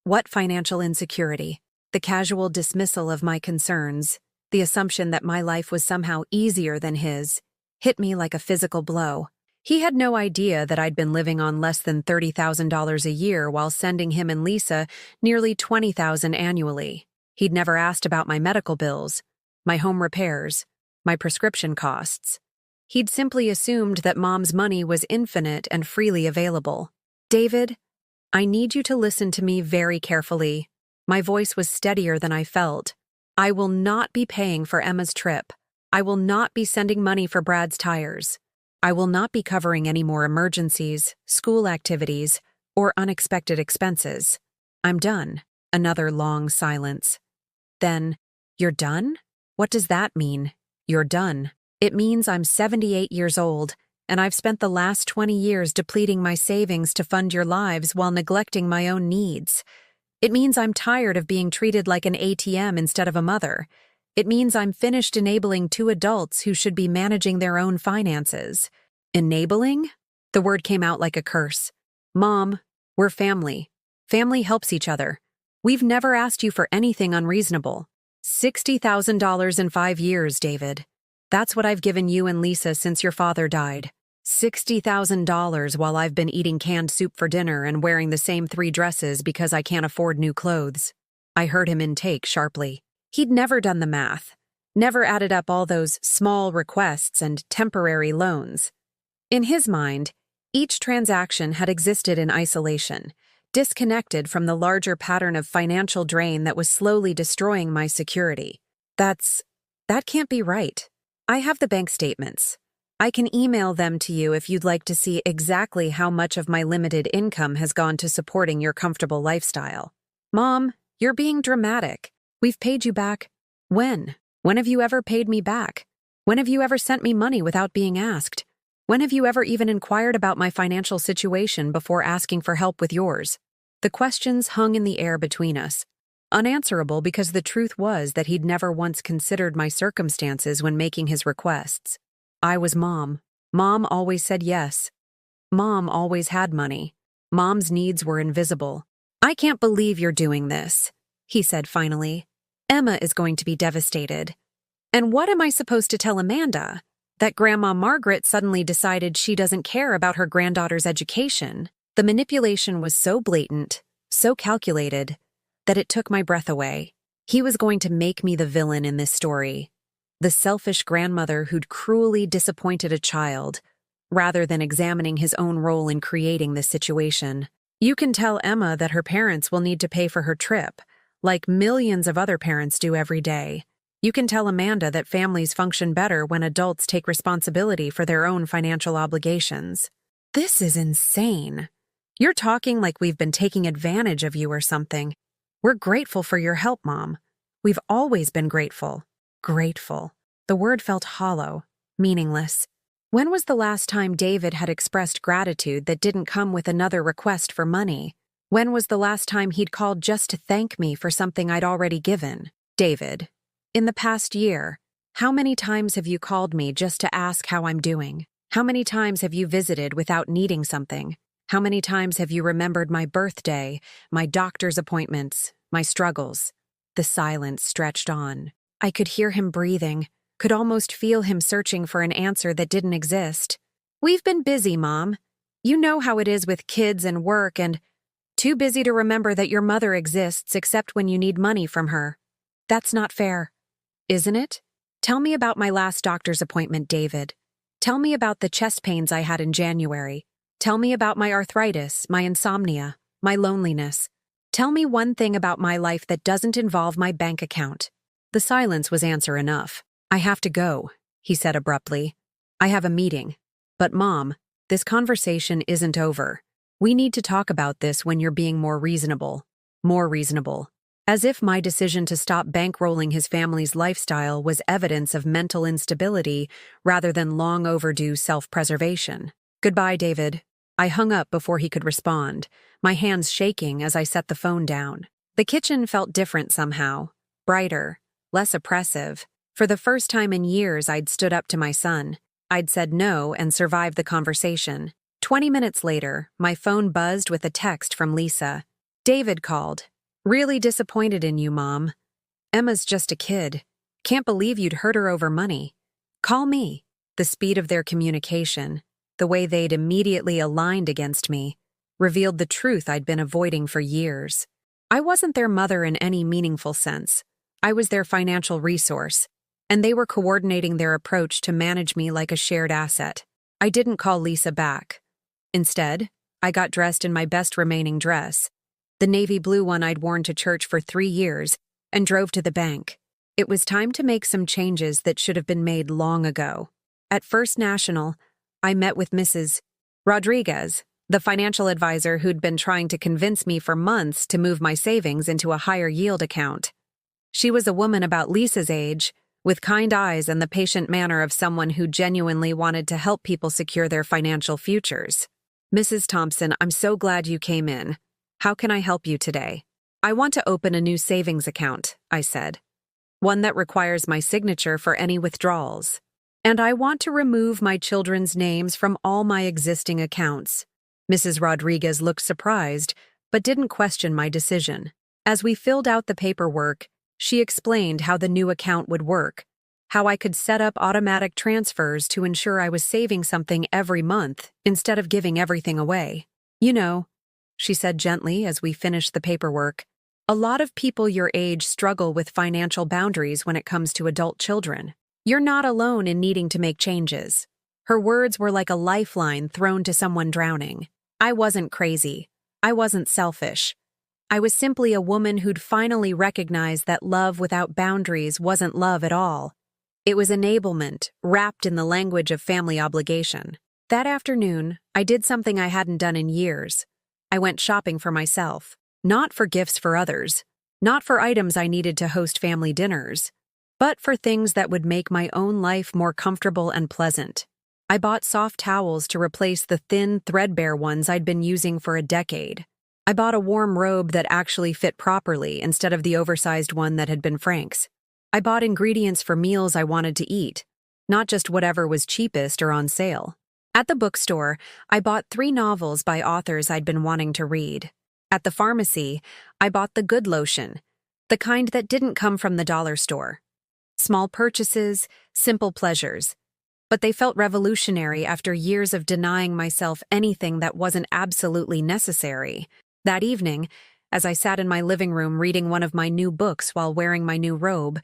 What financial insecurity?" The casual dismissal of my concerns, the assumption that my life was somehow easier than his, hit me like a physical blow. He had no idea that I'd been living on less than $30,000 a year while sending him and Lisa nearly $20,000 annually. He'd never asked about my medical bills, my home repairs, my prescription costs. He'd simply assumed that Mom's money was infinite and freely available. "David, I need you to listen to me very carefully." My voice was steadier than I felt. "I will not be paying for Emma's trip. I will not be sending money for Brad's tires. I will not be covering any more emergencies, school activities, or unexpected expenses. I'm done." Another long silence. Then, "You're done? What does that mean? You're done?" "It means I'm 78 years old, and I've spent the last 20 years depleting my savings to fund your lives while neglecting my own needs. It means I'm tired of being treated like an ATM instead of a mother. It means I'm finished enabling two adults who should be managing their own finances." "Enabling?" The word came out like a curse. "Mom, we're family. Family helps each other. We've never asked you for anything unreasonable. $60,000 in 5 years, David. That's what I've given you and Lisa since your father died. $60,000 while I've been eating canned soup for dinner and wearing the same 3 dresses because I can't afford new clothes." I heard him intake sharply. He'd never done the math, never added up all those small requests and temporary loans. In his mind, each transaction had existed in isolation, disconnected from the larger pattern of financial drain that was slowly destroying my security. That can't be right. I have the bank statements. I can email them to you if you'd like to see exactly how much of my limited income has gone to supporting your comfortable lifestyle. Mom, you're being dramatic. We've paid you back. When? When have you ever paid me back? When have you ever sent me money without being asked? When have you ever even inquired about my financial situation before asking for help with yours? The questions hung in the air between us, unanswerable because the truth was that he'd never once considered my circumstances when making his requests. I was Mom. Mom always said yes. Mom always had money. Mom's needs were invisible. I can't believe you're doing this, he said finally. Emma is going to be devastated. And what am I supposed to tell Amanda? That Grandma Margaret suddenly decided she doesn't care about her granddaughter's education? The manipulation was so blatant, so calculated, that it took my breath away. He was going to make me the villain in this story, the selfish grandmother who'd cruelly disappointed a child, rather than examining his own role in creating this situation. You can tell Emma that her parents will need to pay for her trip, like millions of other parents do every day. You can tell Amanda that families function better when adults take responsibility for their own financial obligations. This is insane. You're talking like we've been taking advantage of you or something. We're grateful for your help, Mom. We've always been grateful. Grateful. The word felt hollow, meaningless. When was the last time David had expressed gratitude that didn't come with another request for money? When was the last time he'd called just to thank me for something I'd already given? David, in the past year, how many times have you called me just to ask how I'm doing? How many times have you visited without needing something? How many times have you remembered my birthday, my doctor's appointments, my struggles? The silence stretched on. I could hear him breathing, could almost feel him searching for an answer that didn't exist. We've been busy, Mom. You know how it is with kids and work and too busy to remember that your mother exists except when you need money from her. That's not fair, isn't it? Tell me about my last doctor's appointment, David. Tell me about the chest pains I had in January. Tell me about my arthritis, my insomnia, my loneliness. Tell me one thing about my life that doesn't involve my bank account. The silence was answer enough. I have to go, he said abruptly. I have a meeting. But Mom, this conversation isn't over. We need to talk about this when you're being more reasonable. More reasonable. As if my decision to stop bankrolling his family's lifestyle was evidence of mental instability rather than long overdue self-preservation. Goodbye, David. I hung up before he could respond, my hands shaking as I set the phone down. The kitchen felt different somehow, brighter, less oppressive. For the first time in years, I'd stood up to my son. I'd said no and survived the conversation. 20 minutes later, my phone buzzed with a text from Lisa. David called. Really disappointed in you, Mom. Emma's just a kid. Can't believe you'd hurt her over money. Call me. The speed of their communication, the way they'd immediately aligned against me, revealed the truth I'd been avoiding for years. I wasn't their mother in any meaningful sense. I was their financial resource, and they were coordinating their approach to manage me like a shared asset. I didn't call Lisa back. Instead, I got dressed in my best remaining dress, the navy blue one I'd worn to church for 3 years, and drove to the bank. It was time to make some changes that should have been made long ago. At First National, I met with Mrs. Rodriguez, the financial advisor who'd been trying to convince me for months to move my savings into a higher yield account. She was a woman about Lisa's age, with kind eyes and the patient manner of someone who genuinely wanted to help people secure their financial futures. Mrs. Thompson, I'm so glad you came in. How can I help you today? I want to open a new savings account, I said. One that requires my signature for any withdrawals. And I want to remove my children's names from all my existing accounts. Mrs. Rodriguez looked surprised, but didn't question my decision. As we filled out the paperwork, she explained how the new account would work, how I could set up automatic transfers to ensure I was saving something every month instead of giving everything away. You know, she said gently as we finished the paperwork, A lot of people your age struggle with financial boundaries when it comes to adult children. You're not alone in needing to make changes. Her words were like a lifeline thrown to someone drowning. I wasn't crazy. I wasn't selfish. I was simply a woman who'd finally recognized that love without boundaries wasn't love at all. It was enablement, wrapped in the language of family obligation. That afternoon, I did something I hadn't done in years. I went shopping for myself. Not for gifts for others, not for items I needed to host family dinners, but for things that would make my own life more comfortable and pleasant. I bought soft towels to replace the thin, threadbare ones I'd been using for a decade. I bought a warm robe that actually fit properly instead of the oversized one that had been Frank's. I bought ingredients for meals I wanted to eat, not just whatever was cheapest or on sale. At the bookstore, I bought 3 novels by authors I'd been wanting to read. At the pharmacy, I bought the good lotion, the kind that didn't come from the dollar store. Small purchases, simple pleasures. But they felt revolutionary after years of denying myself anything that wasn't absolutely necessary. That evening, as I sat in my living room reading one of my new books while wearing my new robe,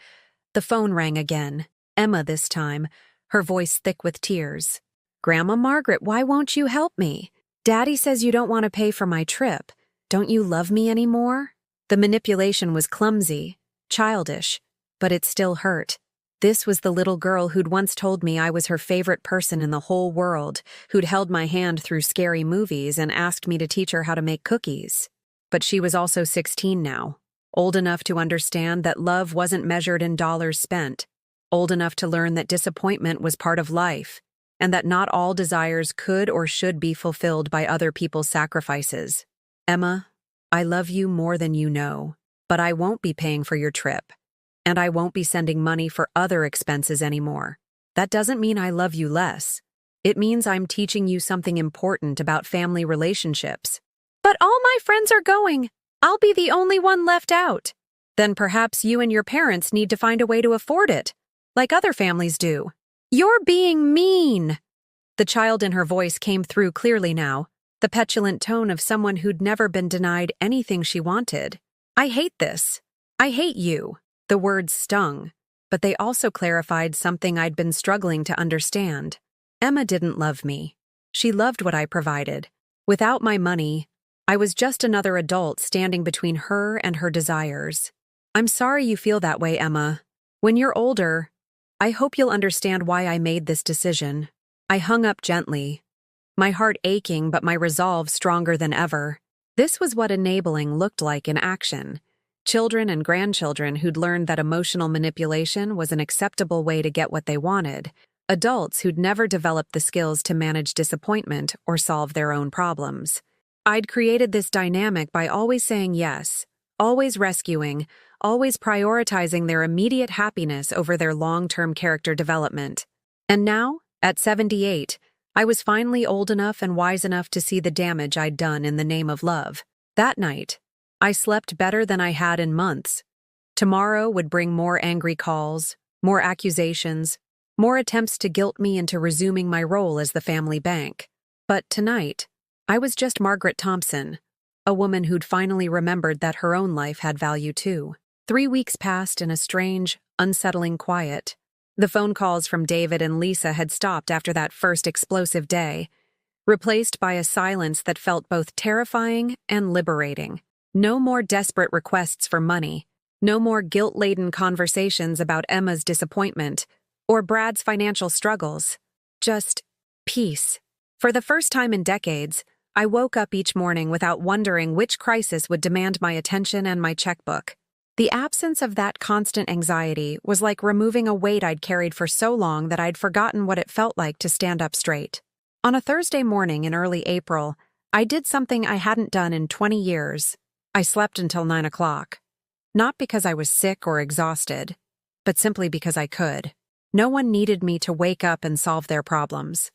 the phone rang again. Emma this time, her voice thick with tears. "Grandma Margaret, why won't you help me? Daddy says you don't want to pay for my trip. Don't you love me anymore?" The manipulation was clumsy, childish, but it still hurt. This was the little girl who'd once told me I was her favorite person in the whole world, who'd held my hand through scary movies and asked me to teach her how to make cookies. But she was also 16 now, old enough to understand that love wasn't measured in dollars spent, old enough to learn that disappointment was part of life, and that not all desires could or should be fulfilled by other people's sacrifices. "Emma, I love you more than you know, but I won't be paying for your trip, and I won't be sending money for other expenses anymore. That doesn't mean I love you less. It means I'm teaching you something important about family relationships." "But all my friends are going. I'll be the only one left out." "Then perhaps you and your parents need to find a way to afford it, like other families do." "You're being mean." The child in her voice came through clearly now, the petulant tone of someone who'd never been denied anything she wanted. "I hate this. I hate you." The words stung, but they also clarified something I'd been struggling to understand. Emma didn't love me. She loved what I provided. Without my money, I was just another adult standing between her and her desires. "I'm sorry you feel that way, Emma. When you're older, I hope you'll understand why I made this decision." I hung up gently, my heart aching but my resolve stronger than ever. This was what enabling looked like in action. Children and grandchildren who'd learned that emotional manipulation was an acceptable way to get what they wanted. Adults who'd never developed the skills to manage disappointment or solve their own problems. I'd created this dynamic by always saying yes, always rescuing, always prioritizing their immediate happiness over their long-term character development. And now, at 78, I was finally old enough and wise enough to see the damage I'd done in the name of love. That night, I slept better than I had in months. Tomorrow would bring more angry calls, more accusations, more attempts to guilt me into resuming my role as the family bank. But tonight, I was just Margaret Thompson, a woman who'd finally remembered that her own life had value too. 3 weeks passed in a strange, unsettling quiet. The phone calls from David and Lisa had stopped after that first explosive day, replaced by a silence that felt both terrifying and liberating. No more desperate requests for money, no more guilt-laden conversations about Emma's disappointment or Brad's financial struggles. Just peace. For the first time in decades, I woke up each morning without wondering which crisis would demand my attention and my checkbook. The absence of that constant anxiety was like removing a weight I'd carried for so long that I'd forgotten what it felt like to stand up straight. On a Thursday morning in early April, I did something I hadn't done in 20 years. I slept until 9 o'clock. Not because I was sick or exhausted, but simply because I could. No one needed me to wake up and solve their problems.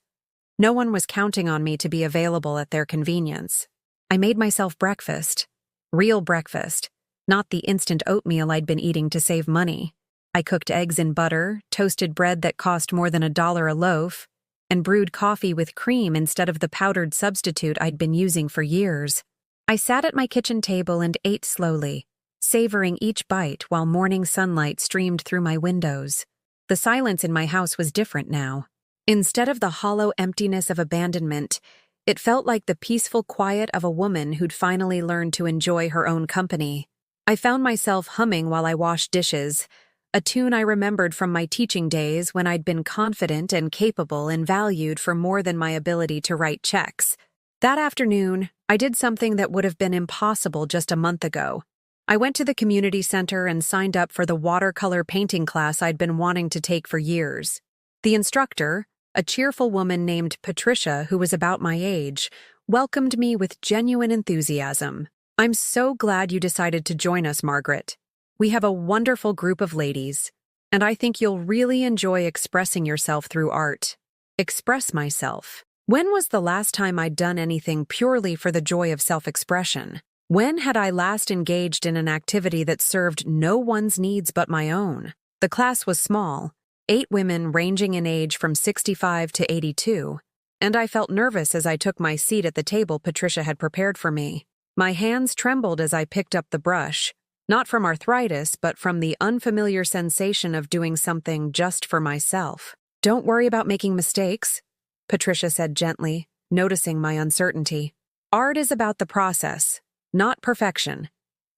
No one was counting on me to be available at their convenience. I made myself breakfast. Real breakfast. Not the instant oatmeal I'd been eating to save money. I cooked eggs in butter, toasted bread that cost more than $1 a loaf, and brewed coffee with cream instead of the powdered substitute I'd been using for years. I sat at my kitchen table and ate slowly, savoring each bite while morning sunlight streamed through my windows. The silence in my house was different now. Instead of the hollow emptiness of abandonment, it felt like the peaceful quiet of a woman who'd finally learned to enjoy her own company. I found myself humming while I washed dishes, a tune I remembered from my teaching days when I'd been confident and capable and valued for more than my ability to write checks. That afternoon, I did something that would have been impossible just a month ago. I went to the community center and signed up for the watercolor painting class I'd been wanting to take for years. The instructor, a cheerful woman named Patricia who was about my age, welcomed me with genuine enthusiasm. "I'm so glad you decided to join us, Margaret. We have a wonderful group of ladies, and I think you'll really enjoy expressing yourself through art." Express myself. When was the last time I'd done anything purely for the joy of self-expression? When had I last engaged in an activity that served no one's needs but my own? The class was small, 8 women ranging in age from 65 to 82, and I felt nervous as I took my seat at the table Patricia had prepared for me. My hands trembled as I picked up the brush, not from arthritis, but from the unfamiliar sensation of doing something just for myself. "Don't worry about making mistakes," Patricia said gently, noticing my uncertainty. "Art is about the process, not perfection.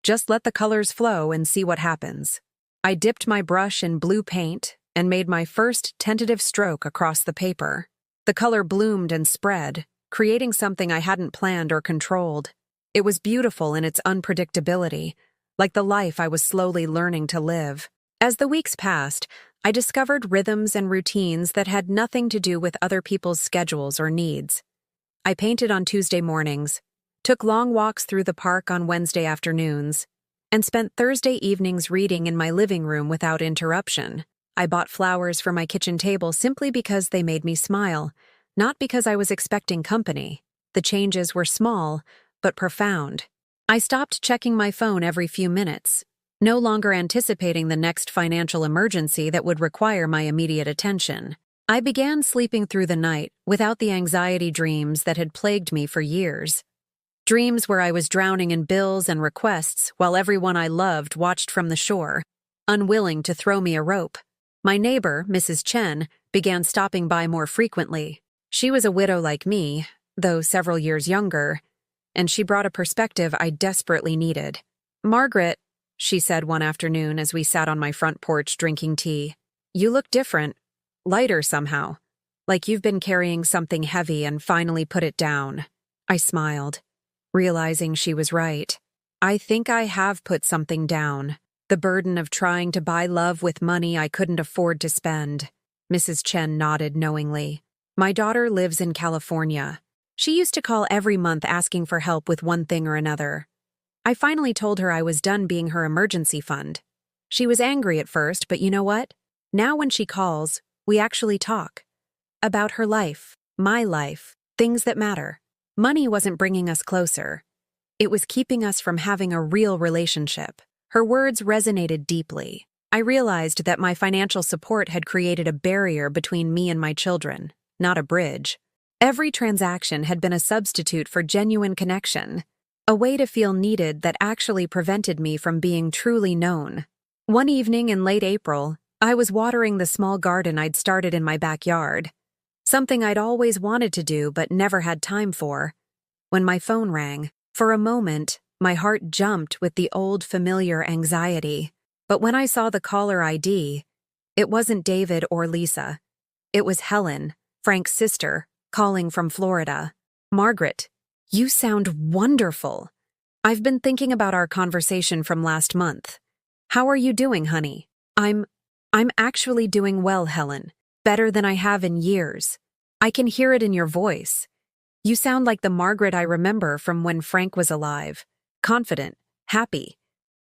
Just let the colors flow and see what happens." I dipped my brush in blue paint and made my first tentative stroke across the paper. The color bloomed and spread, creating something I hadn't planned or controlled. It was beautiful in its unpredictability, like the life I was slowly learning to live. As the weeks passed, I discovered rhythms and routines that had nothing to do with other people's schedules or needs. I painted on Tuesday mornings, took long walks through the park on Wednesday afternoons, and spent Thursday evenings reading in my living room without interruption. I bought flowers for my kitchen table simply because they made me smile, not because I was expecting company. The changes were small, but profound. I stopped checking my phone every few minutes, no longer anticipating the next financial emergency that would require my immediate attention. I began sleeping through the night without the anxiety dreams that had plagued me for years. Dreams where I was drowning in bills and requests while everyone I loved watched from the shore, unwilling to throw me a rope. My neighbor, Mrs. Chen, began stopping by more frequently. She was a widow like me, though several years younger, and she brought a perspective I desperately needed. "Margaret," she said one afternoon as we sat on my front porch drinking tea, "you look different, lighter somehow, like you've been carrying something heavy and finally put it down." I smiled, realizing she was right. I think I have put something down, the burden of trying to buy love with money I couldn't afford to spend. Mrs. Chen nodded knowingly. "My daughter lives in California. She used to call every month asking for help with one thing or another. I finally told her I was done being her emergency fund. She was angry at first, but you know what? Now when she calls, we actually talk. About her life, my life, things that matter. Money wasn't bringing us closer. It was keeping us from having a real relationship." Her words resonated deeply. I realized that my financial support had created a barrier between me and my children, not a bridge. Every transaction had been a substitute for genuine connection, a way to feel needed that actually prevented me from being truly known. One evening in late April, I was watering the small garden I'd started in my backyard, something I'd always wanted to do but never had time for, when my phone rang. For a moment, my heart jumped with the old familiar anxiety. But when I saw the caller ID, it wasn't David or Lisa. It was Helen, Frank's sister, calling from Florida. "Margaret, you sound wonderful. I've been thinking about our conversation from last month. How are you doing, honey?" I'm actually doing well, Helen. Better than I have in years. I can hear it in your voice. You sound like the Margaret I remember from when Frank was alive. Confident, happy.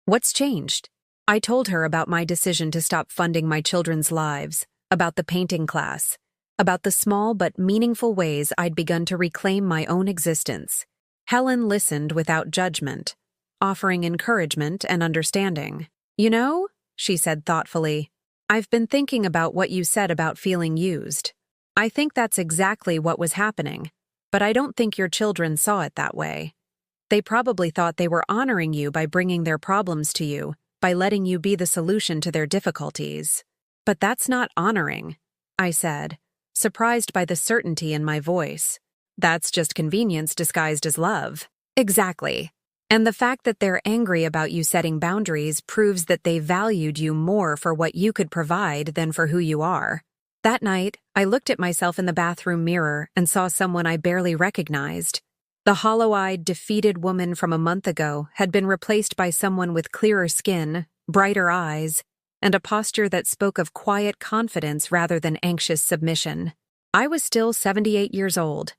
What's changed? I told her about my decision to stop funding my children's lives, about the painting class, about the small but meaningful ways I'd begun to reclaim my own existence. Helen listened without judgment, offering encouragement and understanding. "You know," she said thoughtfully, "I've been thinking about what you said about feeling used. I think that's exactly what was happening, but I don't think your children saw it that way. They probably thought they were honoring you by bringing their problems to you, by letting you be the solution to their difficulties. But that's not honoring, I said, surprised by the certainty in my voice. That's just convenience disguised as love. Exactly. And the fact that they're angry about you setting boundaries proves that they valued you more for what you could provide than for who you are. That night, I looked at myself in the bathroom mirror and saw someone I barely recognized. The hollow-eyed, defeated woman from a month ago had been replaced by someone with clearer skin, brighter eyes, and a posture that spoke of quiet confidence rather than anxious submission. I was still 78 years old.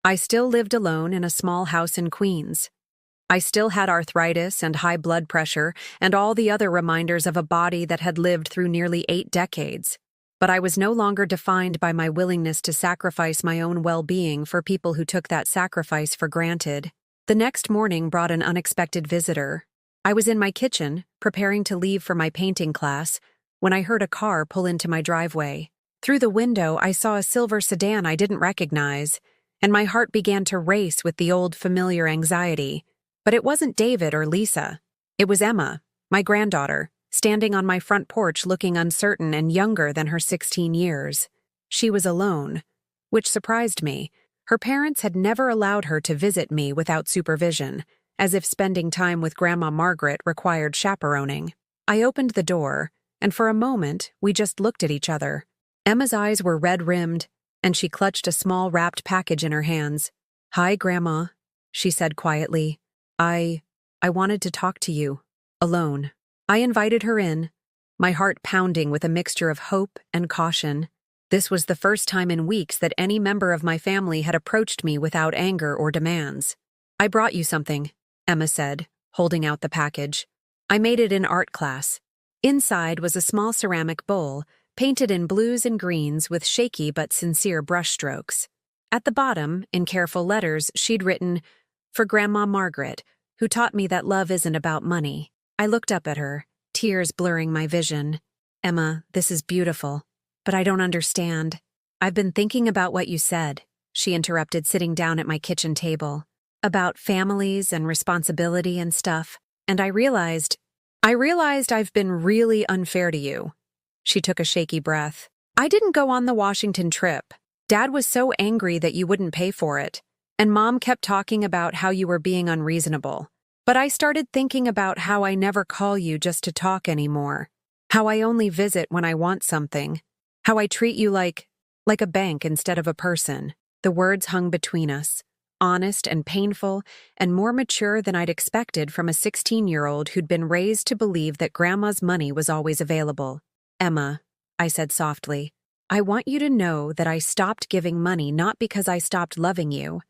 I still lived alone in a small house in Queens. I still had arthritis and high blood pressure and all the other reminders of a body that had lived through nearly 8 decades. But I was no longer defined by my willingness to sacrifice my own well-being for people who took that sacrifice for granted. The next morning brought an unexpected visitor. I was in my kitchen, preparing to leave for my painting class, when I heard a car pull into my driveway. Through the window, I saw a silver sedan I didn't recognize, and my heart began to race with the old familiar anxiety. But it wasn't David or Lisa. It was Emma, my granddaughter, standing on my front porch looking uncertain and younger than her 16 years. She was alone, which surprised me. Her parents had never allowed her to visit me without supervision, as if spending time with Grandma Margaret required chaperoning. I opened the door, and for a moment, we just looked at each other. Emma's eyes were red-rimmed, and she clutched a small wrapped package in her hands. "Hi, Grandma," she said quietly. I wanted to talk to you, alone." I invited her in, my heart pounding with a mixture of hope and caution. This was the first time in weeks that any member of my family had approached me without anger or demands. "I brought you something," Emma said, holding out the package. "I made it in art class." Inside was a small ceramic bowl, painted in blues and greens with shaky but sincere brushstrokes. At the bottom, in careful letters, she'd written, "For Grandma Margaret, who taught me that love isn't about money." I looked up at her, tears blurring my vision. "Emma, this is beautiful, but I don't understand." "I've been thinking about what you said," she interrupted, sitting down at my kitchen table. "About families and responsibility and stuff, and I realized I've been really unfair to you." She took a shaky breath. "I didn't go on the Washington trip. Dad was so angry that you wouldn't pay for it, and Mom kept talking about how you were being unreasonable. But I started thinking about how I never call you just to talk anymore, how I only visit when I want something, how I treat you like a bank instead of a person." The words hung between us, honest and painful, and more mature than I'd expected from a 16-year-old who'd been raised to believe that Grandma's money was always available. "Emma," I said softly, "I want you to know that I stopped giving money not because I stopped loving you,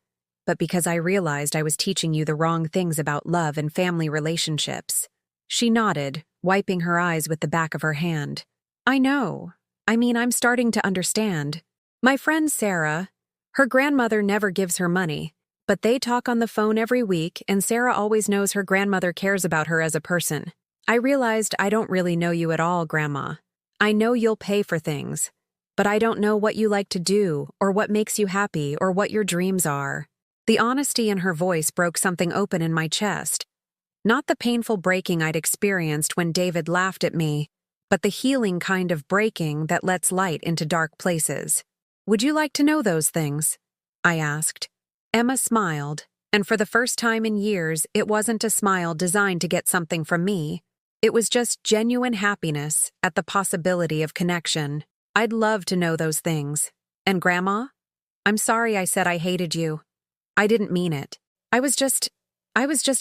but because I realized I was teaching you the wrong things about love and family relationships." She nodded, wiping her eyes with the back of her hand. "I know. I'm starting to understand. My friend Sarah, her grandmother never gives her money, but they talk on the phone every week, and Sarah always knows her grandmother cares about her as a person. I realized I don't really know you at all, Grandma. I know you'll pay for things, but I don't know what you like to do, or what makes you happy, or what your dreams are." The honesty in her voice broke something open in my chest. Not the painful breaking I'd experienced when David laughed at me, but the healing kind of breaking that lets light into dark places. "Would you like to know those things?" I asked. Emma smiled, and for the first time in years, it wasn't a smile designed to get something from me. It was just genuine happiness at the possibility of connection. "I'd love to know those things. And Grandma? I'm sorry I said I hated you. I didn't mean it. I was just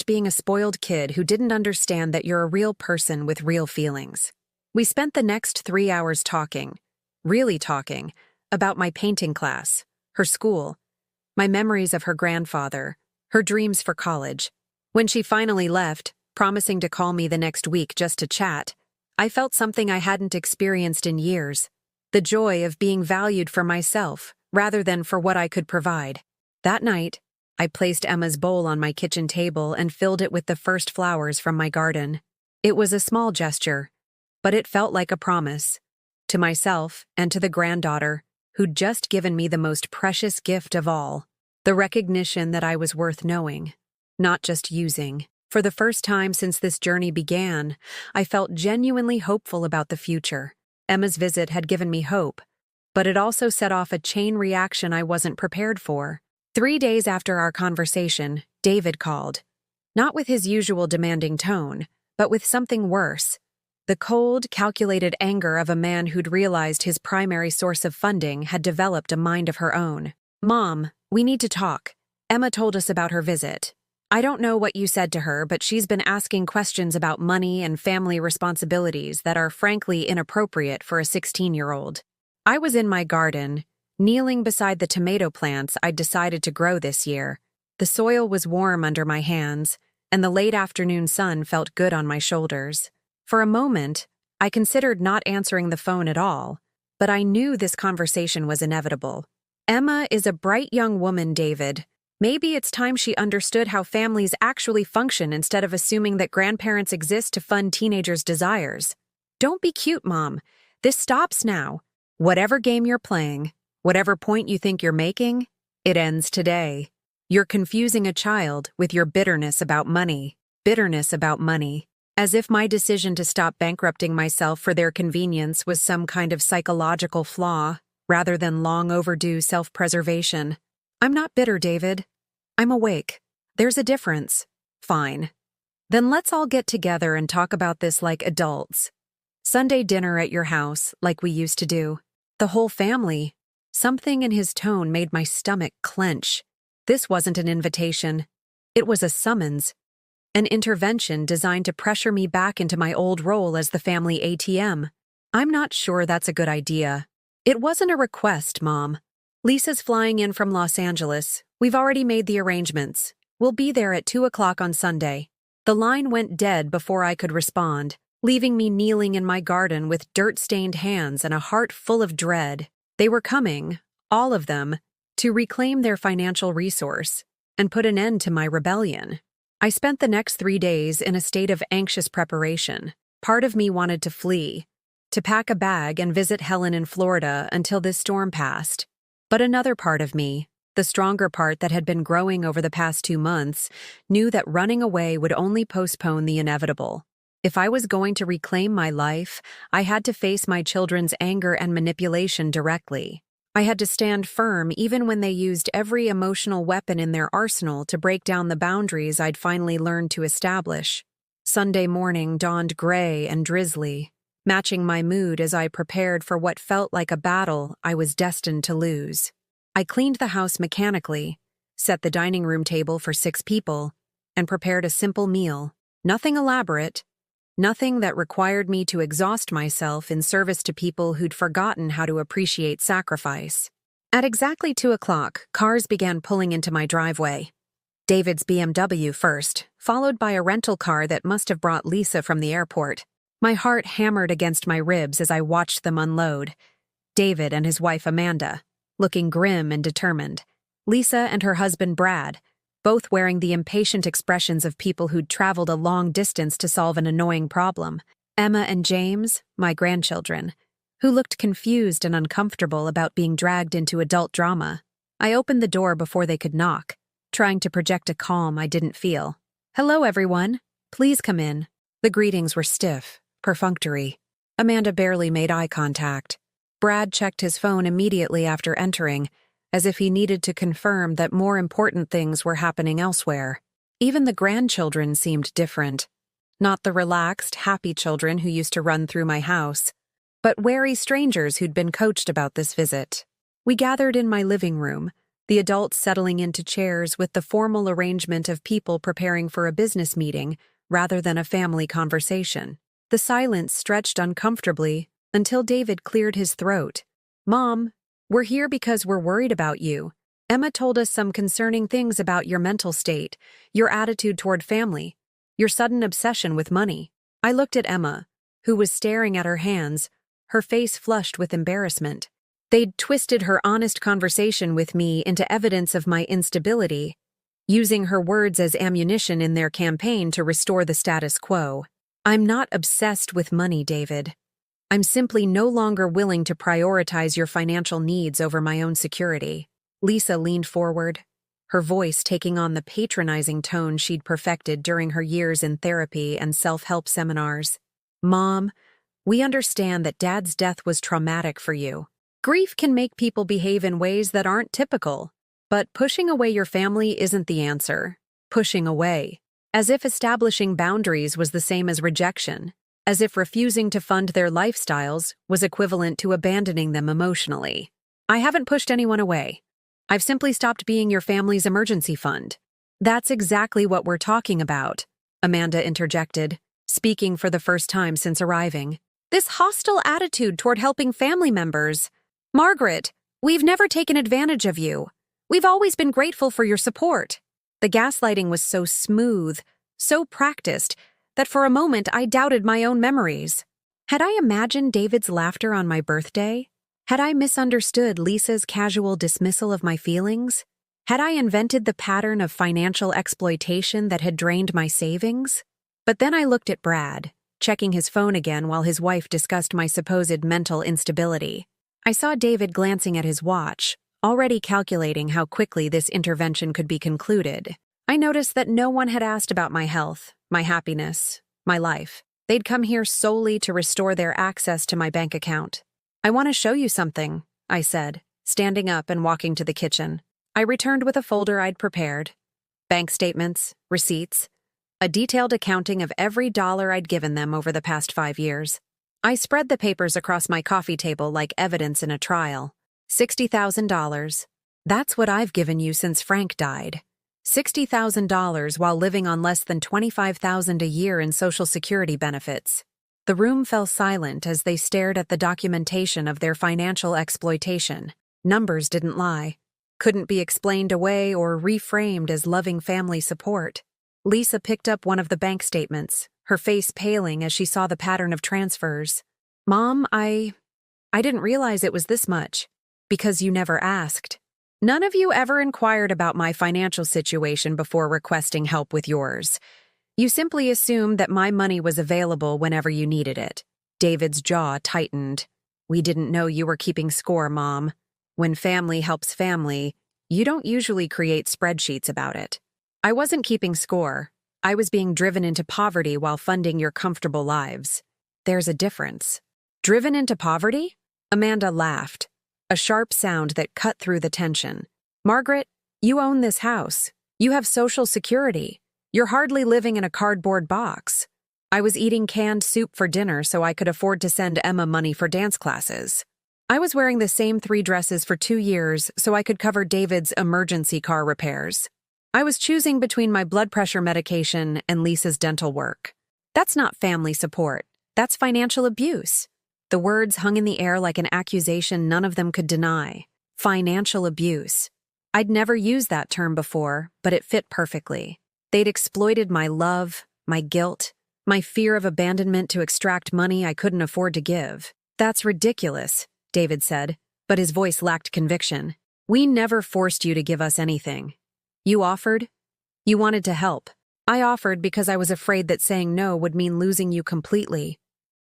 being a spoiled kid who didn't understand that you're a real person with real feelings." We spent the next 3 hours talking, really talking, about my painting class, her school, my memories of her grandfather, her dreams for college. When she finally left, promising to call me the next week just to chat, I felt something I hadn't experienced in years, the joy of being valued for myself rather than for what I could provide. That night, I placed Emma's bowl on my kitchen table and filled it with the first flowers from my garden. It was a small gesture, but it felt like a promise, to myself and to the granddaughter who'd just given me the most precious gift of all, the recognition that I was worth knowing. not just using. For the first time since this journey began, I felt genuinely hopeful about the future. Emma's visit had given me hope, but it also set off a chain reaction I wasn't prepared for. 3 days after our conversation, David called. Not with his usual demanding tone, but with something worse. The cold, calculated anger of a man who'd realized his primary source of funding had developed a mind of her own. "Mom, we need to talk. Emma told us about her visit. I don't know what you said to her, but she's been asking questions about money and family responsibilities that are frankly inappropriate for a 16-year-old. I was in my garden, kneeling beside the tomato plants I'd decided to grow this year. The soil was warm under my hands, and the late afternoon sun felt good on my shoulders. For a moment, I considered not answering the phone at all, but I knew this conversation was inevitable. Emma is a bright young woman, David. Maybe it's time she understood how families actually function instead of assuming that grandparents exist to fund teenagers' desires. Don't be cute, Mom. This stops now. Whatever game you're playing, whatever point you think you're making, it ends today. You're confusing a child with your bitterness about money. Bitterness about money. As if my decision to stop bankrupting myself for their convenience was some kind of psychological flaw, rather than long overdue self-preservation. I'm not bitter, David. I'm awake. There's a difference. Fine. Then let's all get together and talk about this like adults. Sunday dinner at your house, like we used to do. The whole family. Something in his tone made my stomach clench. This wasn't an invitation. It was a summons. An intervention designed to pressure me back into my old role as the family ATM. I'm not sure that's a good idea. It wasn't a request, Mom. Lisa's flying in from Los Angeles. We've already made the arrangements. We'll be there at 2 o'clock on Sunday. The line went dead before I could respond, leaving me kneeling in my garden with dirt-stained hands and a heart full of dread. They were coming, all of them, to reclaim their financial resource and put an end to my rebellion. I spent the next 3 days in a state of anxious preparation. Part of me wanted to flee, to pack a bag and visit Helen in Florida until this storm passed. But another part of me, the stronger part that had been growing over the past 2 months, knew that running away would only postpone the inevitable. If I was going to reclaim my life, I had to face my children's anger and manipulation directly. I had to stand firm even when they used every emotional weapon in their arsenal to break down the boundaries I'd finally learned to establish. Sunday morning dawned gray and drizzly, matching my mood as I prepared for what felt like a battle I was destined to lose. I cleaned the house mechanically, set the dining room table for 6 people, and prepared a simple meal. Nothing elaborate, nothing that required me to exhaust myself in service to people who'd forgotten how to appreciate sacrifice. At exactly 2 o'clock, cars began pulling into my driveway. David's BMW first, followed by a rental car that must have brought Lisa from the airport. My heart hammered against my ribs as I watched them unload. David and his wife Amanda, looking grim and determined. Lisa and her husband Brad, both wearing the impatient expressions of people who'd traveled a long distance to solve an annoying problem. Emma and James, my grandchildren, who looked confused and uncomfortable about being dragged into adult drama. I opened the door before they could knock, trying to project a calm I didn't feel. "Hello, everyone. Please come in." The greetings were stiff, perfunctory. Amanda barely made eye contact. Brad checked his phone immediately after entering, as if he needed to confirm that more important things were happening elsewhere. Even the grandchildren seemed different. Not the relaxed, happy children who used to run through my house, but wary strangers who'd been coached about this visit. We gathered in my living room, the adults settling into chairs with the formal arrangement of people preparing for a business meeting rather than a family conversation. The silence stretched uncomfortably until David cleared his throat. "Mom, we're here because we're worried about you. Emma told us some concerning things about your mental state, your attitude toward family, your sudden obsession with money." I looked at Emma, who was staring at her hands, her face flushed with embarrassment. They'd twisted her honest conversation with me into evidence of my instability, using her words as ammunition in their campaign to restore the status quo. "I'm not obsessed with money, David. I'm simply no longer willing to prioritize your financial needs over my own security." Lisa leaned forward, her voice taking on the patronizing tone she'd perfected during her years in therapy and self-help seminars. "Mom, we understand that Dad's death was traumatic for you. Grief can make people behave in ways that aren't typical. But pushing away your family isn't the answer. Pushing away. As if establishing boundaries was the same as rejection. As if refusing to fund their lifestyles was equivalent to abandoning them emotionally. I haven't pushed anyone away. I've simply stopped being your family's emergency fund." "That's exactly what we're talking about," Amanda interjected, speaking for the first time since arriving. "This hostile attitude toward helping family members. Margaret, we've never taken advantage of you. We've always been grateful for your support." The gaslighting was so smooth, so practiced, that for a moment I doubted my own memories. Had I imagined David's laughter on my birthday? Had I misunderstood Lisa's casual dismissal of my feelings? Had I invented the pattern of financial exploitation that had drained my savings? But then I looked at Brad, checking his phone again while his wife discussed my supposed mental instability. I saw David glancing at his watch, already calculating how quickly this intervention could be concluded. I noticed that no one had asked about my health, my happiness, my life. They'd come here solely to restore their access to my bank account. "I want to show you something," I said, standing up and walking to the kitchen. I returned with a folder I'd prepared. Bank statements, receipts, a detailed accounting of every dollar I'd given them over the past 5 years. I spread the papers across my coffee table like evidence in a trial. $60,000. That's what I've given you since Frank died. $60,000 while living on less than $25,000 a year in Social Security benefits. The room fell silent as they stared at the documentation of their financial exploitation. Numbers didn't lie. Couldn't be explained away or reframed as loving family support. Lisa picked up one of the bank statements, her face paling as she saw the pattern of transfers. "Mom, I didn't realize it was this much." "Because you never asked. None of you ever inquired about my financial situation before requesting help with yours. You simply assumed that my money was available whenever you needed it." David's jaw tightened. "We didn't know you were keeping score, Mom. When family helps family, you don't usually create spreadsheets about it." "I wasn't keeping score. I was being driven into poverty while funding your comfortable lives. There's a difference." "Driven into poverty?" Amanda laughed, a sharp sound that cut through the tension. "Margaret, you own this house. You have Social Security. You're hardly living in a cardboard box. I was eating canned soup for dinner so I could afford to send Emma money for dance classes. I was wearing the same 3 dresses for 2 years so I could cover David's emergency car repairs. I was choosing between my blood pressure medication and Lisa's dental work. That's not family support. That's financial abuse." The words hung in the air like an accusation none of them could deny. Financial abuse. I'd never used that term before, but it fit perfectly. They'd exploited my love, my guilt, my fear of abandonment to extract money I couldn't afford to give. "That's ridiculous," David said, but his voice lacked conviction. "We never forced you to give us anything. You offered. You wanted to help. I offered because I was afraid that saying no would mean losing you completely.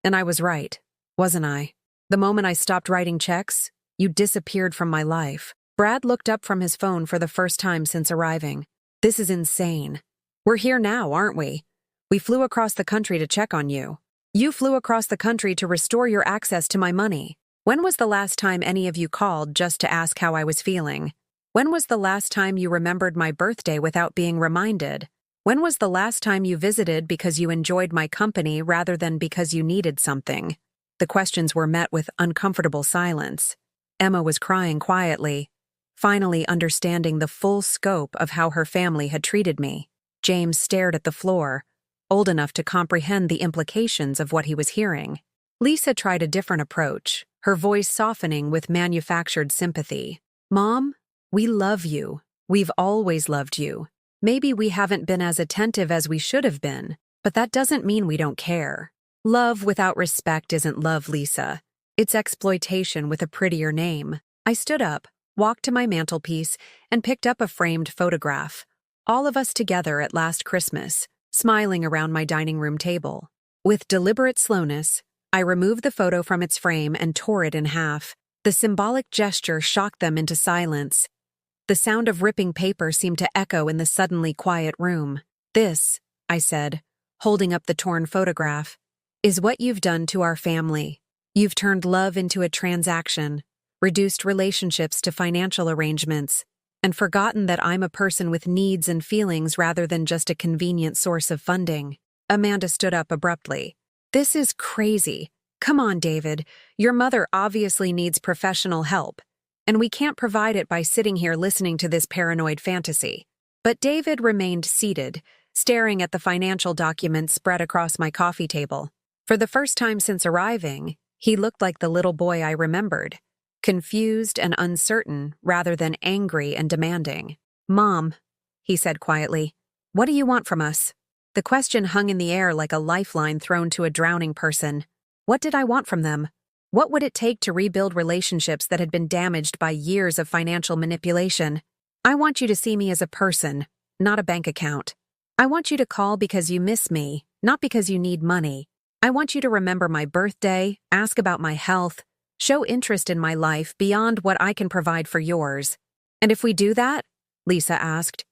And I was right, wasn't I? The moment I stopped writing checks, you disappeared from my life." Brad looked up from his phone for the first time since arriving. "This is insane. We're here now, aren't we? We flew across the country to check on you. You flew across the country to restore your access to my money. When was the last time any of you called just to ask how I was feeling? When was the last time you remembered my birthday without being reminded? When was the last time you visited because you enjoyed my company rather than because you needed something?" The questions were met with uncomfortable silence. Emma was crying quietly, finally understanding the full scope of how her family had treated me. James stared at the floor, old enough to comprehend the implications of what he was hearing. Lisa tried a different approach, her voice softening with manufactured sympathy. "Mom, we love you. We've always loved you. Maybe we haven't been as attentive as we should have been, but that doesn't mean we don't care. Love without respect isn't love, Lisa. It's exploitation with a prettier name." I stood up, walked to my mantelpiece, and picked up a framed photograph. All of us together at last Christmas, smiling around my dining room table. With deliberate slowness, I removed the photo from its frame and tore it in half. The symbolic gesture shocked them into silence. The sound of ripping paper seemed to echo in the suddenly quiet room. "This," I said, holding up the torn photograph, "is what you've done to our family. You've turned love into a transaction, reduced relationships to financial arrangements, and forgotten that I'm a person with needs and feelings rather than just a convenient source of funding." Amanda stood up abruptly. "This is crazy. Come on, David. Your mother obviously needs professional help, and we can't provide it by sitting here listening to this paranoid fantasy." But David remained seated, staring at the financial documents spread across my coffee table. For the first time since arriving, he looked like the little boy I remembered, confused and uncertain rather than angry and demanding. "Mom," he said quietly, "what do you want from us?" The question hung in the air like a lifeline thrown to a drowning person. What did I want from them? What would it take to rebuild relationships that had been damaged by years of financial manipulation? "I want you to see me as a person, not a bank account. I want you to call because you miss me, not because you need money. I want you to remember my birthday, ask about my health, show interest in my life beyond what I can provide for yours." "And if we do that," Lisa asked,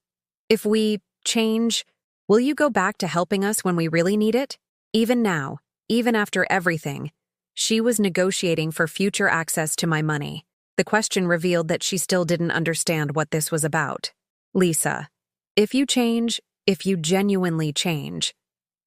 "if we change, will you go back to helping us when we really need it?" Even now, even after everything, she was negotiating for future access to my money. The question revealed that she still didn't understand what this was about. "Lisa, if you change, if you genuinely change,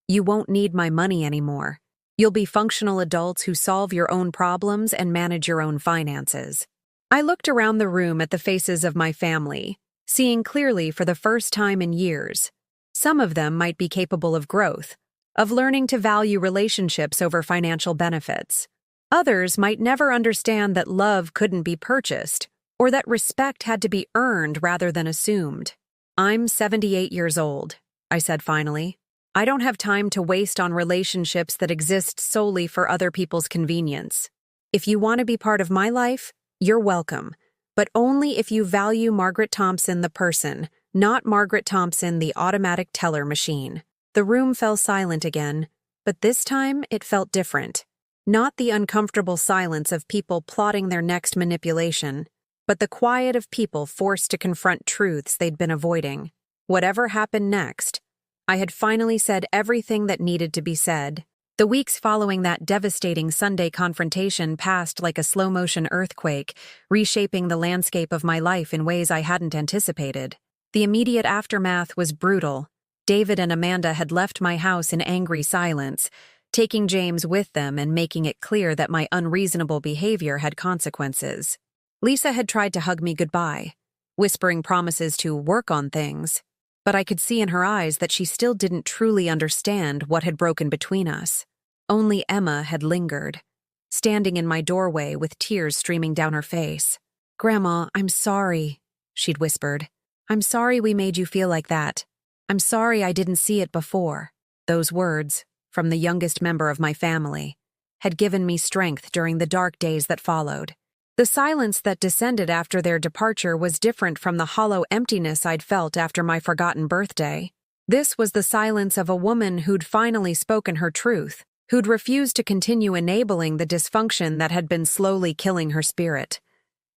you won't need my money anymore. You'll be functional adults who solve your own problems and manage your own finances." I looked around the room at the faces of my family, seeing clearly for the first time in years. Some of them might be capable of growth, of learning to value relationships over financial benefits. Others might never understand that love couldn't be purchased, or that respect had to be earned rather than assumed. "I'm 78 years old," I said finally. "I don't have time to waste on relationships that exist solely for other people's convenience. If you want to be part of my life, you're welcome, but only if you value Margaret Thompson the person, not Margaret Thompson the automatic teller machine." The room fell silent again, but this time it felt different. Not the uncomfortable silence of people plotting their next manipulation, but the quiet of people forced to confront truths they'd been avoiding. Whatever happened next, I had finally said everything that needed to be said. The weeks following that devastating Sunday confrontation passed like a slow-motion earthquake, reshaping the landscape of my life in ways I hadn't anticipated. The immediate aftermath was brutal. David and Amanda had left my house in angry silence, taking James with them and making it clear that my unreasonable behavior had consequences. Lisa had tried to hug me goodbye, whispering promises to work on things, but I could see in her eyes that she still didn't truly understand what had broken between us. Only Emma had lingered, standing in my doorway with tears streaming down her face. "Grandma, I'm sorry," she'd whispered. "I'm sorry we made you feel like that. I'm sorry I didn't see it before." Those words, from the youngest member of my family, had given me strength during the dark days that followed. The silence that descended after their departure was different from the hollow emptiness I'd felt after my forgotten birthday. This was the silence of a woman who'd finally spoken her truth, who'd refused to continue enabling the dysfunction that had been slowly killing her spirit.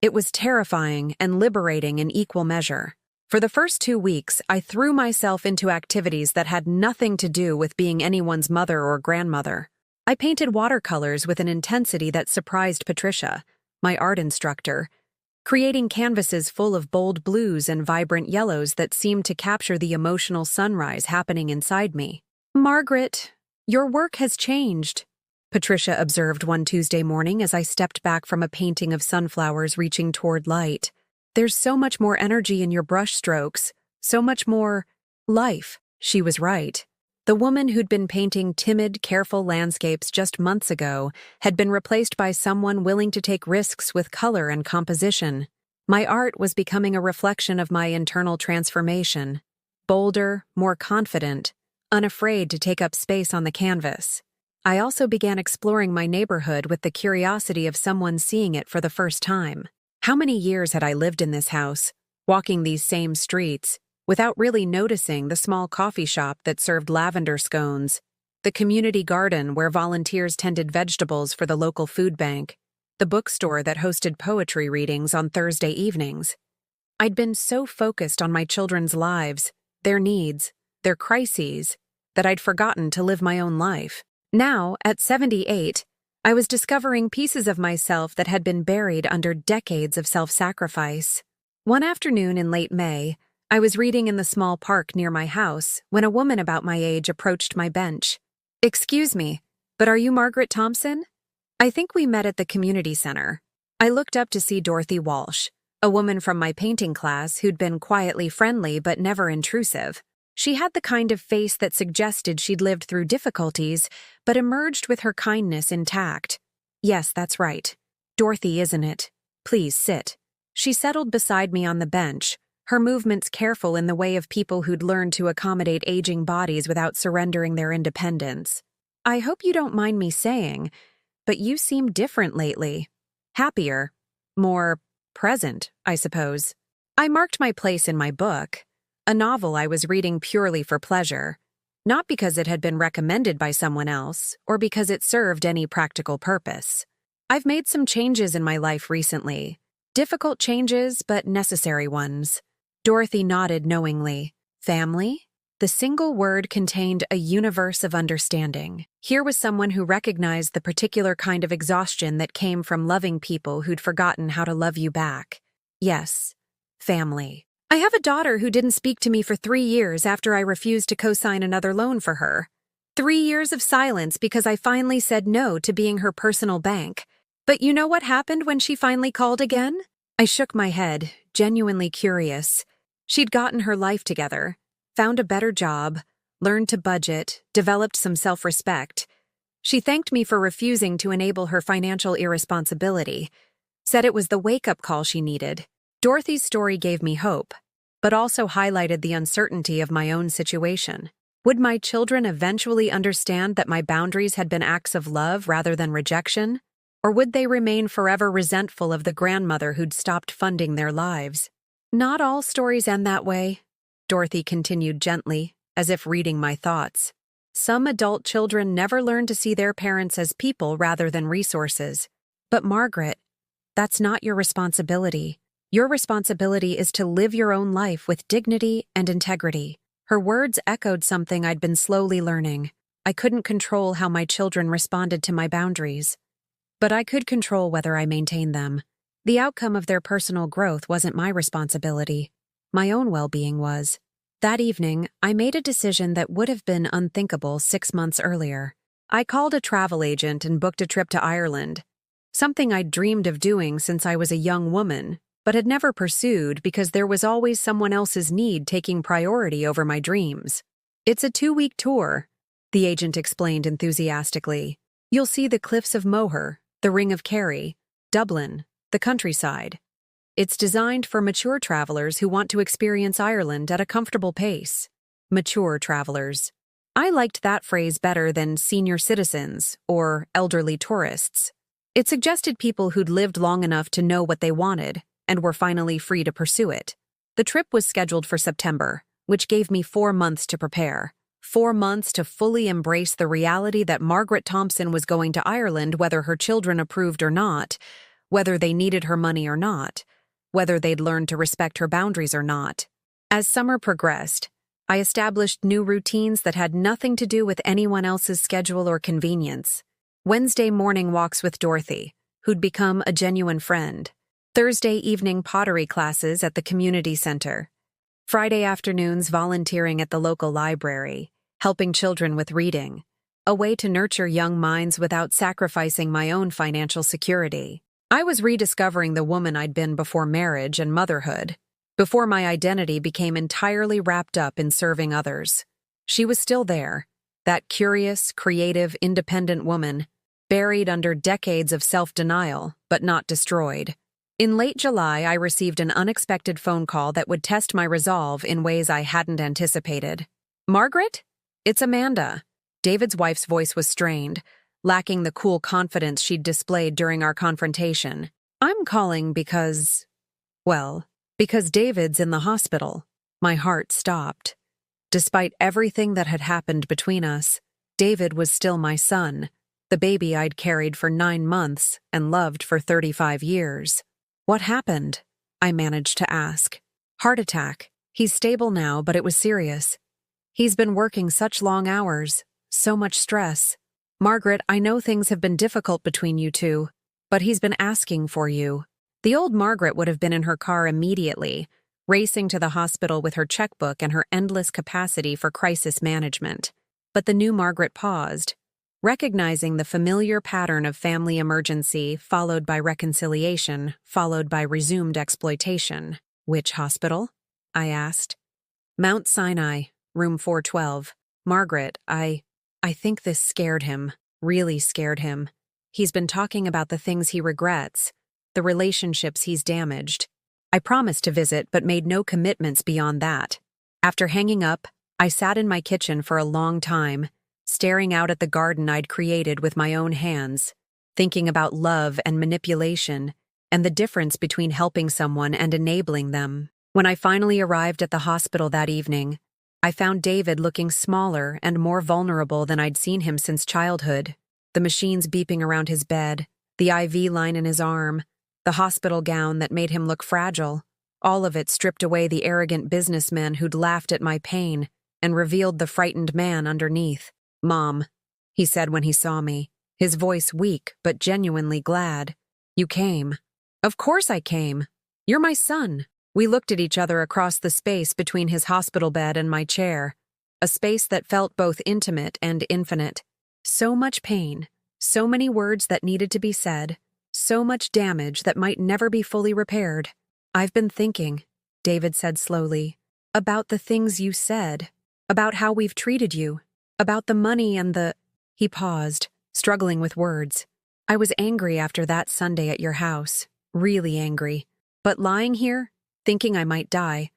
It was terrifying and liberating in equal measure. For the first 2 weeks, I threw myself into activities that had nothing to do with being anyone's mother or grandmother. I painted watercolors with an intensity that surprised Patricia, my art instructor, creating canvases full of bold blues and vibrant yellows that seemed to capture the emotional sunrise happening inside me. "Margaret, your work has changed," Patricia observed one Tuesday morning as I stepped back from a painting of sunflowers reaching toward light. "There's so much more energy in your brush strokes, so much more life." She was right. The woman who'd been painting timid, careful landscapes just months ago had been replaced by someone willing to take risks with color and composition. My art was becoming a reflection of my internal transformation, bolder, more confident, unafraid to take up space on the canvas. I also began exploring my neighborhood with the curiosity of someone seeing it for the first time. How many years had I lived in this house, walking these same streets, without really noticing the small coffee shop that served lavender scones, the community garden where volunteers tended vegetables for the local food bank, the bookstore that hosted poetry readings on Thursday evenings? I'd been so focused on my children's lives, their needs, their crises, that I'd forgotten to live my own life. Now, at 78, I was discovering pieces of myself that had been buried under decades of self-sacrifice. One afternoon in late May, I was reading in the small park near my house when a woman about my age approached my bench. "Excuse me, but are you Margaret Thompson? I think we met at the community center." I looked up to see Dorothy Walsh, a woman from my painting class who'd been quietly friendly but never intrusive. She had the kind of face that suggested she'd lived through difficulties, but emerged with her kindness intact. "Yes, that's right. Dorothy, isn't it? Please sit." She settled beside me on the bench, her movements careful in the way of people who'd learned to accommodate aging bodies without surrendering their independence. "I hope you don't mind me saying, but you seem different lately. Happier. More present, I suppose." I marked my place in my book, a novel I was reading purely for pleasure, not because it had been recommended by someone else or because it served any practical purpose. "I've made some changes in my life recently. Difficult changes, but necessary ones." Dorothy nodded knowingly. "Family?" The single word contained a universe of understanding. Here was someone who recognized the particular kind of exhaustion that came from loving people who'd forgotten how to love you back. "Yes, family. I have a daughter who didn't speak to me for 3 years after I refused to co-sign another loan for her. 3 years of silence because I finally said no to being her personal bank. But you know what happened when she finally called again?" I shook my head, genuinely curious. She'd gotten her life together, found a better job, learned to budget, developed some self-respect. She thanked me for refusing to enable her financial irresponsibility, said it was the wake-up call she needed. Dorothy's story gave me hope, but also highlighted the uncertainty of my own situation. Would my children eventually understand that my boundaries had been acts of love rather than rejection? Or would they remain forever resentful of the grandmother who'd stopped funding their lives? "Not all stories end that way," Dorothy continued gently, as if reading my thoughts. "Some adult children never learn to see their parents as people rather than resources. But Margaret, that's not your responsibility. Your responsibility is to live your own life with dignity and integrity." Her words echoed something I'd been slowly learning. I couldn't control how my children responded to my boundaries, but I could control whether I maintained them. The outcome of their personal growth wasn't my responsibility. My own well-being was. That evening, I made a decision that would have been unthinkable 6 months earlier. I called a travel agent and booked a trip to Ireland, something I'd dreamed of doing since I was a young woman, but had never pursued because there was always someone else's need taking priority over my dreams. "It's a 2-week tour," the agent explained enthusiastically. "You'll see the cliffs of Moher, the Ring of Kerry, Dublin, the countryside. It's designed for mature travelers who want to experience Ireland at a comfortable pace." Mature travelers. I liked that phrase better than senior citizens or elderly tourists. It suggested people who'd lived long enough to know what they wanted and were finally free to pursue it. The trip was scheduled for September, which gave me 4 months to prepare. 4 months to fully embrace the reality that Margaret Thompson was going to Ireland whether her children approved or not, whether they needed her money or not, whether they'd learned to respect her boundaries or not. As summer progressed, I established new routines that had nothing to do with anyone else's schedule or convenience. Wednesday morning walks with Dorothy, who'd become a genuine friend. Thursday evening pottery classes at the community center. Friday afternoons volunteering at the local library, helping children with reading. A way to nurture young minds without sacrificing my own financial security. I was rediscovering the woman I'd been before marriage and motherhood, before my identity became entirely wrapped up in serving others. She was still there, that curious, creative, independent woman, buried under decades of self-denial, but not destroyed. In late July, I received an unexpected phone call that would test my resolve in ways I hadn't anticipated. "Margaret? It's Amanda." David's wife's voice was strained, lacking the cool confidence she'd displayed during our confrontation. "I'm calling because David's in the hospital." My heart stopped. Despite everything that had happened between us, David was still my son, the baby I'd carried for 9 months and loved for 35 years. "What happened?" I managed to ask. Heart attack. He's stable now, but it was serious. He's been working such long hours, so much stress. Margaret, I know things have been difficult between you two, but he's been asking for you." The old Margaret would have been in her car immediately, racing to the hospital with her checkbook and her endless capacity for crisis management. But the new Margaret paused, recognizing the familiar pattern of family emergency followed by reconciliation, followed by resumed exploitation. "Which hospital?" I asked. "Mount Sinai, room 412. Margaret, I think this scared him, really scared him. He's been talking about the things he regrets, the relationships he's damaged. I promised to visit but made no commitments beyond that. After hanging up, I sat in my kitchen for a long time, staring out at the garden I'd created with my own hands, thinking about love and manipulation and the difference between helping someone and enabling them. When I finally arrived at the hospital that evening, I found David looking smaller and more vulnerable than I'd seen him since childhood. The machines beeping around his bed, the IV line in his arm, the hospital gown that made him look fragile, all of it stripped away the arrogant businessman who'd laughed at my pain and revealed the frightened man underneath. "Mom," he said when he saw me, his voice weak but genuinely glad. "You came." "Of course I came. You're my son." We looked at each other across the space between his hospital bed and my chair, a space that felt both intimate and infinite. So much pain, so many words that needed to be said, so much damage that might never be fully repaired. "I've been thinking," David said slowly, "about the things you said, about how we've treated you, about the money and the—" He paused, struggling with words. "I was angry after that Sunday at your house, really angry. But lying here, thinking I might die,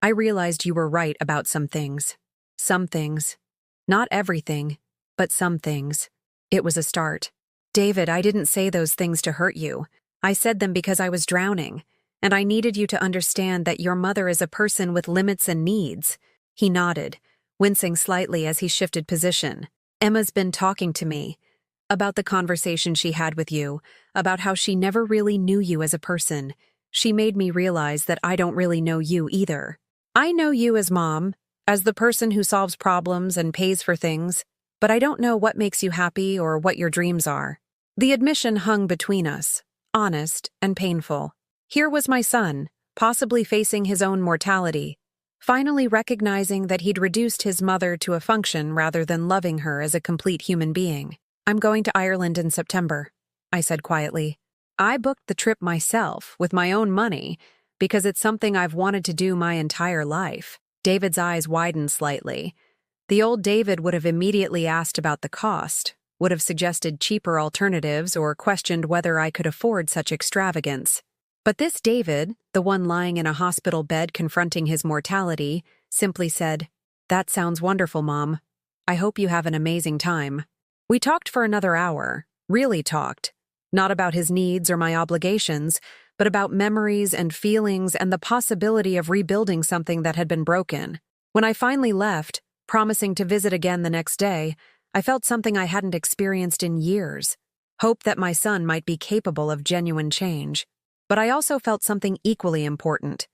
I realized you were right about some things. Some things. Not everything, but some things." It was a start. "David, I didn't say those things to hurt you. I said them because I was drowning, and I needed you to understand that your mother is a person with limits and needs." He nodded, wincing slightly as he shifted position. "Emma's been talking to me about the conversation she had with you, about how she never really knew you as a person. She made me realize that I don't really know you either. I know you as mom, as the person who solves problems and pays for things, but I don't know what makes you happy or what your dreams are." The admission hung between us, honest and painful. Here was my son, possibly facing his own mortality, finally recognizing that he'd reduced his mother to a function rather than loving her as a complete human being. "I'm going to Ireland in September," I said quietly. "I booked the trip myself, with my own money, because it's something I've wanted to do my entire life." David's eyes widened slightly. The old David would have immediately asked about the cost, would have suggested cheaper alternatives or questioned whether I could afford such extravagance. But this David, the one lying in a hospital bed confronting his mortality, simply said, "That sounds wonderful, Mom. I hope you have an amazing time." We talked for another hour, really talked. Not about his needs or my obligations, but about memories and feelings and the possibility of rebuilding something that had been broken. When I finally left, promising to visit again the next day, I felt something I hadn't experienced in years. Hope that my son might be capable of genuine change. But I also felt something equally important.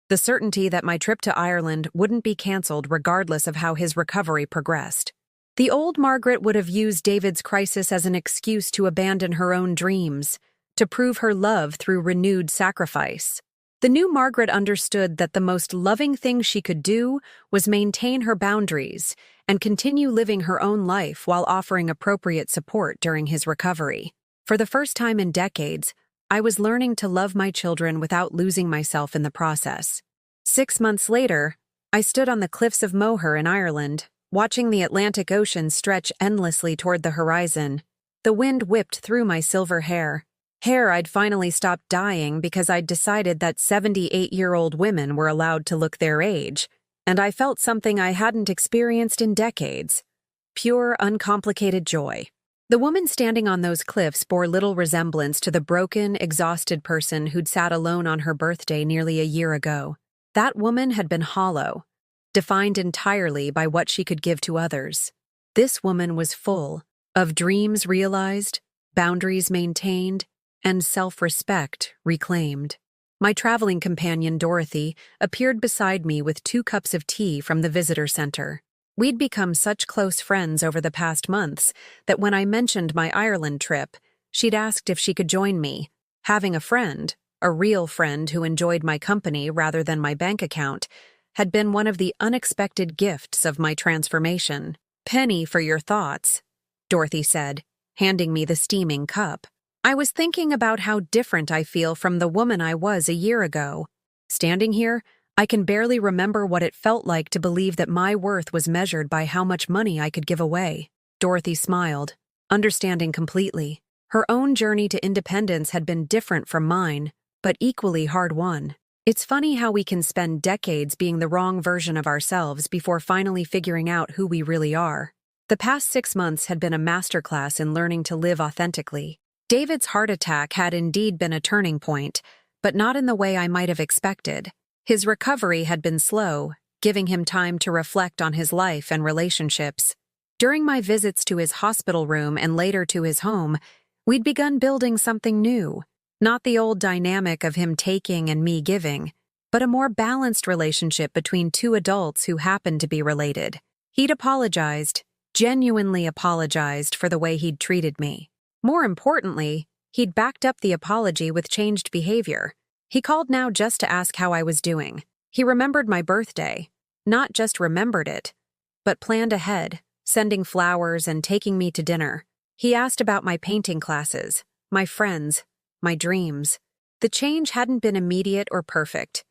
The certainty that my trip to Ireland wouldn't be canceled regardless of how his recovery progressed. The old Margaret would have used David's crisis as an excuse to abandon her own dreams, to prove her love through renewed sacrifice. The new Margaret understood that the most loving thing she could do was maintain her boundaries and continue living her own life while offering appropriate support during his recovery. For the first time in decades, I was learning to love my children without losing myself in the process. 6 months later, I stood on the cliffs of Moher in Ireland, watching the Atlantic Ocean stretch endlessly toward the horizon. The wind whipped through my silver hair. Hair I'd finally stopped dyeing because I'd decided that 78-year-old women were allowed to look their age, and I felt something I hadn't experienced in decades. Pure, uncomplicated joy. The woman standing on those cliffs bore little resemblance to the broken, exhausted person who'd sat alone on her birthday nearly a year ago. That woman had been hollow, defined entirely by what she could give to others. This woman was full of dreams realized, boundaries maintained, and self-respect reclaimed. My traveling companion, Dorothy, appeared beside me with 2 cups of tea from the visitor center. We'd become such close friends over the past months that when I mentioned my Ireland trip, she'd asked if she could join me. Having a friend, a real friend who enjoyed my company rather than my bank account, had been one of the unexpected gifts of my transformation. "Penny for your thoughts," Dorothy said, handing me the steaming cup. "I was thinking about how different I feel from the woman I was a year ago. Standing here, I can barely remember what it felt like to believe that my worth was measured by how much money I could give away." Dorothy smiled, understanding completely. Her own journey to independence had been different from mine, but equally hard-won. It's funny how we can spend decades being the wrong version of ourselves before finally figuring out who we really are. The past 6 months had been a masterclass in learning to live authentically. David's heart attack had indeed been a turning point, but not in the way I might have expected. His recovery had been slow, giving him time to reflect on his life and relationships. During my visits to his hospital room and later to his home, we'd begun building something new. Not the old dynamic of him taking and me giving, but a more balanced relationship between 2 adults who happened to be related. He'd apologized, genuinely apologized for the way he'd treated me. More importantly, he'd backed up the apology with changed behavior. He called now just to ask how I was doing. He remembered my birthday, not just remembered it, but planned ahead, sending flowers and taking me to dinner. He asked about my painting classes, my friends, my dreams. The change hadn't been immediate or perfect.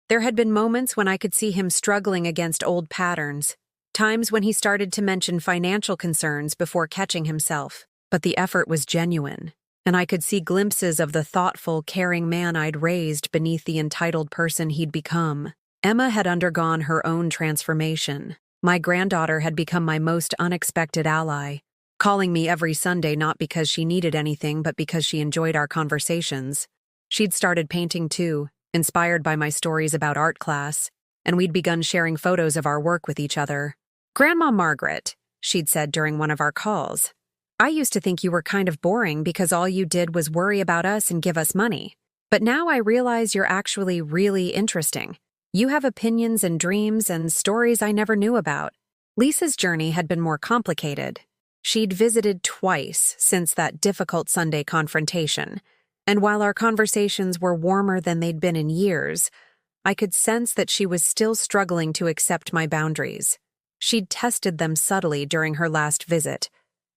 There had been moments when I could see him struggling against old patterns, times when he started to mention financial concerns before catching himself. But the effort was genuine, and I could see glimpses of the thoughtful, caring man I'd raised beneath the entitled person he'd become. Emma had undergone her own transformation. My granddaughter had become my most unexpected ally, calling me every Sunday not because she needed anything but because she enjoyed our conversations. She'd started painting too, inspired by my stories about art class, and we'd begun sharing photos of our work with each other. "Grandma Margaret," she'd said during one of our calls, "I used to think you were kind of boring because all you did was worry about us and give us money. But now I realize you're actually really interesting. You have opinions and dreams and stories I never knew about." Lisa's journey had been more complicated. She'd visited twice since that difficult Sunday confrontation, and while our conversations were warmer than they'd been in years, I could sense that she was still struggling to accept my boundaries. She'd tested them subtly during her last visit,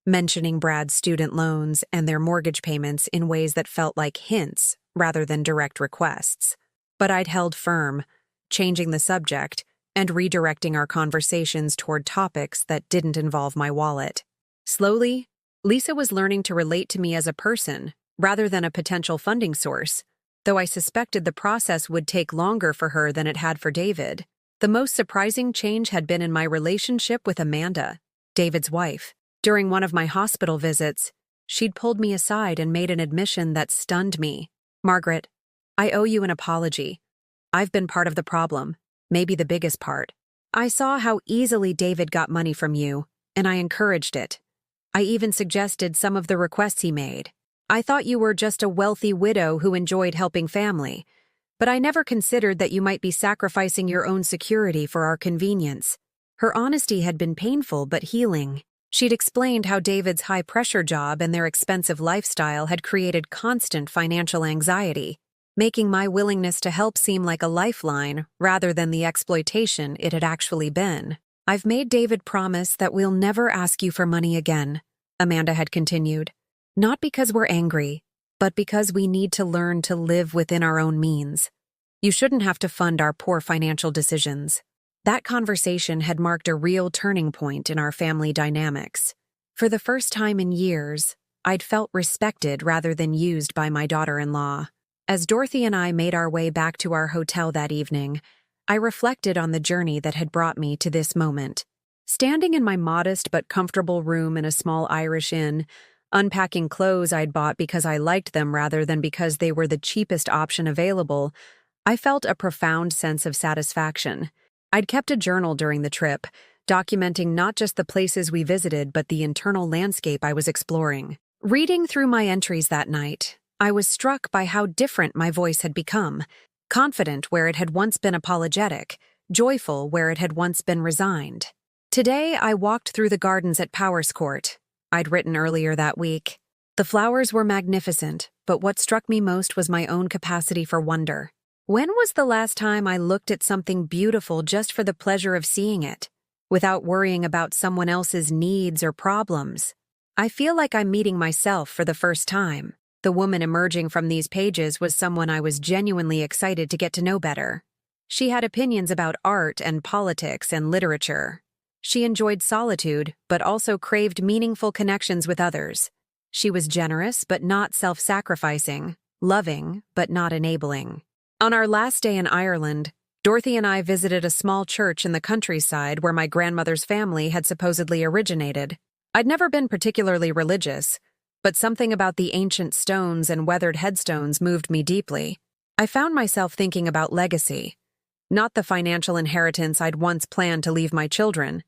mentioning Brad's student loans and their mortgage payments in ways that felt like hints rather than direct requests. But I'd held firm, changing the subject and redirecting our conversations toward topics that didn't involve my wallet. Slowly, Lisa was learning to relate to me as a person rather than a potential funding source, though I suspected the process would take longer for her than it had for David. The most surprising change had been in my relationship with Amanda, David's wife. During one of my hospital visits, she'd pulled me aside and made an admission that stunned me. "Margaret, I owe you an apology. I've been part of the problem, maybe the biggest part. I saw how easily David got money from you, and I encouraged it. I even suggested some of the requests he made. I thought you were just a wealthy widow who enjoyed helping family, but I never considered that you might be sacrificing your own security for our convenience." Her honesty had been painful but healing. She'd explained how David's high-pressure job and their expensive lifestyle had created constant financial anxiety, making my willingness to help seem like a lifeline rather than the exploitation it had actually been. "I've made David promise that we'll never ask you for money again," Amanda had continued. "Not because we're angry, but because we need to learn to live within our own means. You shouldn't have to fund our poor financial decisions." That conversation had marked a real turning point in our family dynamics. For the first time in years, I'd felt respected rather than used by my daughter-in-law. As Dorothy and I made our way back to our hotel that evening, I reflected on the journey that had brought me to this moment. Standing in my modest but comfortable room in a small Irish inn, unpacking clothes I'd bought because I liked them rather than because they were the cheapest option available, I felt a profound sense of satisfaction. I'd kept a journal during the trip, documenting not just the places we visited but the internal landscape I was exploring. Reading through my entries that night, I was struck by how different my voice had become, confident where it had once been apologetic, joyful where it had once been resigned. Today, I walked through the gardens at Powerscourt. I'd written earlier that week. The flowers were magnificent, but what struck me most was my own capacity for wonder. When was the last time I looked at something beautiful just for the pleasure of seeing it, without worrying about someone else's needs or problems? I feel like I'm meeting myself for the first time. The woman emerging from these pages was someone I was genuinely excited to get to know better. She had opinions about art and politics and literature. She enjoyed solitude, but also craved meaningful connections with others. She was generous, but not self-sacrificing, loving, but not enabling. On our last day in Ireland, Dorothy and I visited a small church in the countryside where my grandmother's family had supposedly originated. I'd never been particularly religious, but something about the ancient stones and weathered headstones moved me deeply. I found myself thinking about legacy, not the financial inheritance I'd once planned to leave my children,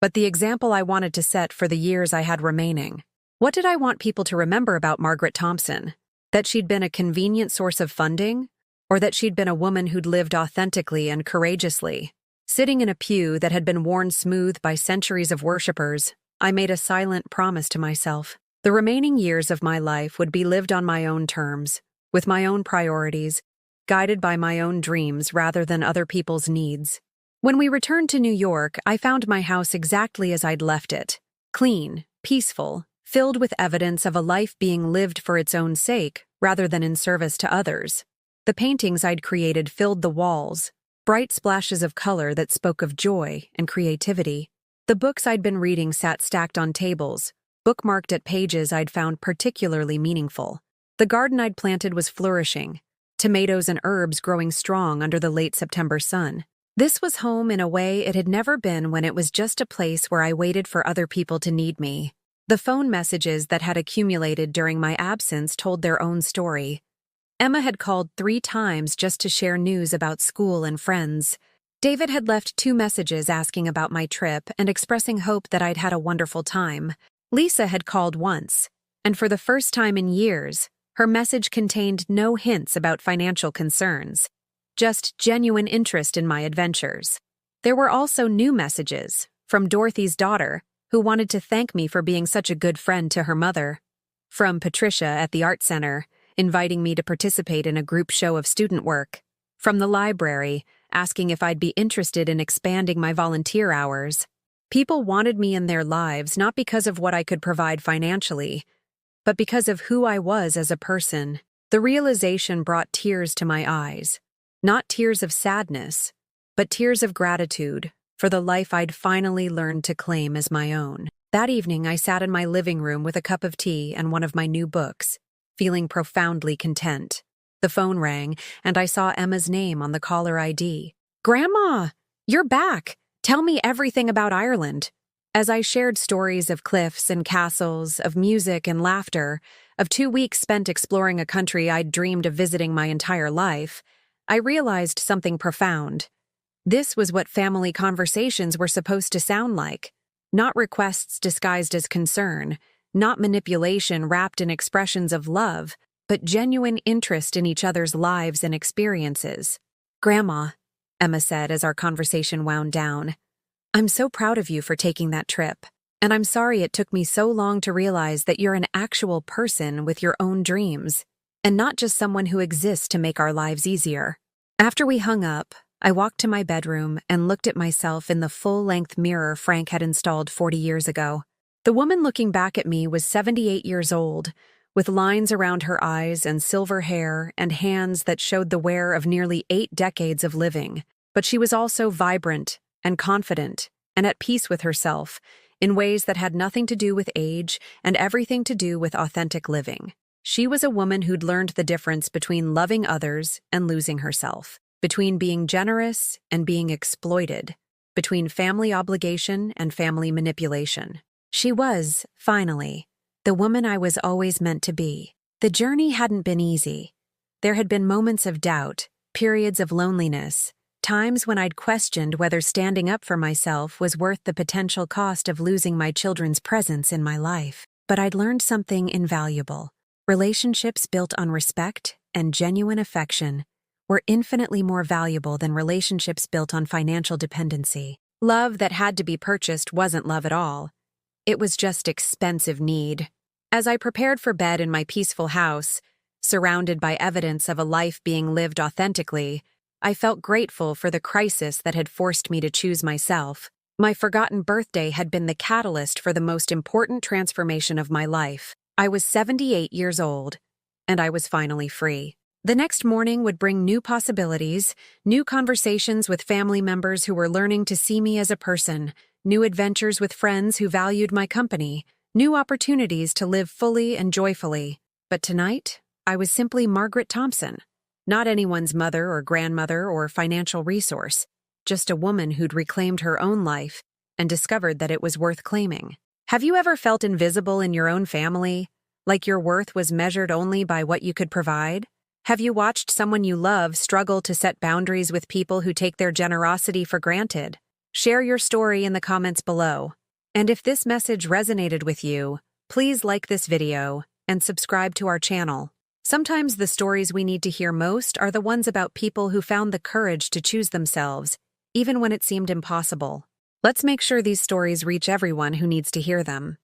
but the example I wanted to set for the years I had remaining. What did I want people to remember about Margaret Thompson? That she'd been a convenient source of funding? Or that she'd been a woman who'd lived authentically and courageously? Sitting in a pew that had been worn smooth by centuries of worshippers, I made a silent promise to myself. The remaining years of my life would be lived on my own terms, with my own priorities, guided by my own dreams rather than other people's needs. When we returned to New York, I found my house exactly as I'd left it. Clean, peaceful, filled with evidence of a life being lived for its own sake rather than in service to others. The paintings I'd created filled the walls, bright splashes of color that spoke of joy and creativity. The books I'd been reading sat stacked on tables, bookmarked at pages I'd found particularly meaningful. The garden I'd planted was flourishing, tomatoes and herbs growing strong under the late September sun. This was home in a way it had never been when it was just a place where I waited for other people to need me. The phone messages that had accumulated during my absence told their own story. Emma had called 3 times just to share news about school and friends. David had left 2 messages asking about my trip and expressing hope that I'd had a wonderful time. Lisa had called once, and for the first time in years, her message contained no hints about financial concerns, just genuine interest in my adventures. There were also new messages from Dorothy's daughter, who wanted to thank me for being such a good friend to her mother. From Patricia at the Art Center, inviting me to participate in a group show of student work. From the library, asking if I'd be interested in expanding my volunteer hours. People wanted me in their lives not because of what I could provide financially, but because of who I was as a person. The realization brought tears to my eyes. Not tears of sadness, but tears of gratitude for the life I'd finally learned to claim as my own. That evening, I sat in my living room with a cup of tea and one of my new books, feeling profoundly content. The phone rang, and I saw Emma's name on the caller ID. "Grandma, you're back! Tell me everything about Ireland." As I shared stories of cliffs and castles, of music and laughter, of 2 weeks spent exploring a country I'd dreamed of visiting my entire life, I realized something profound. This was what family conversations were supposed to sound like. Not requests disguised as concern, not manipulation wrapped in expressions of love, but genuine interest in each other's lives and experiences. "Grandma," Emma said as our conversation wound down, "I'm so proud of you for taking that trip, and I'm sorry it took me so long to realize that you're an actual person with your own dreams, and not just someone who exists to make our lives easier." After we hung up, I walked to my bedroom and looked at myself in the full-length mirror Frank had installed 40 years ago. The woman looking back at me was 78 years old, with lines around her eyes and silver hair and hands that showed the wear of nearly 8 decades of living. But she was also vibrant and confident and at peace with herself in ways that had nothing to do with age and everything to do with authentic living. She was a woman who'd learned the difference between loving others and losing herself, between being generous and being exploited, between family obligation and family manipulation. She was, finally, the woman I was always meant to be. The journey hadn't been easy. There had been moments of doubt, periods of loneliness, times when I'd questioned whether standing up for myself was worth the potential cost of losing my children's presence in my life. But I'd learned something invaluable. Relationships built on respect and genuine affection were infinitely more valuable than relationships built on financial dependency. Love that had to be purchased wasn't love at all. It was just expensive need. As I prepared for bed in my peaceful house, surrounded by evidence of a life being lived authentically, I felt grateful for the crisis that had forced me to choose myself. My forgotten birthday had been the catalyst for the most important transformation of my life. I was 78 years old, and I was finally free. The next morning would bring new possibilities, new conversations with family members who were learning to see me as a person, new adventures with friends who valued my company, new opportunities to live fully and joyfully. But tonight, I was simply Margaret Thompson, not anyone's mother or grandmother or financial resource, just a woman who'd reclaimed her own life and discovered that it was worth claiming. Have you ever felt invisible in your own family, like your worth was measured only by what you could provide? Have you watched someone you love struggle to set boundaries with people who take their generosity for granted? Share your story in the comments below. And if this message resonated with you, please like this video and subscribe to our channel. Sometimes the stories we need to hear most are the ones about people who found the courage to choose themselves, even when it seemed impossible. Let's make sure these stories reach everyone who needs to hear them.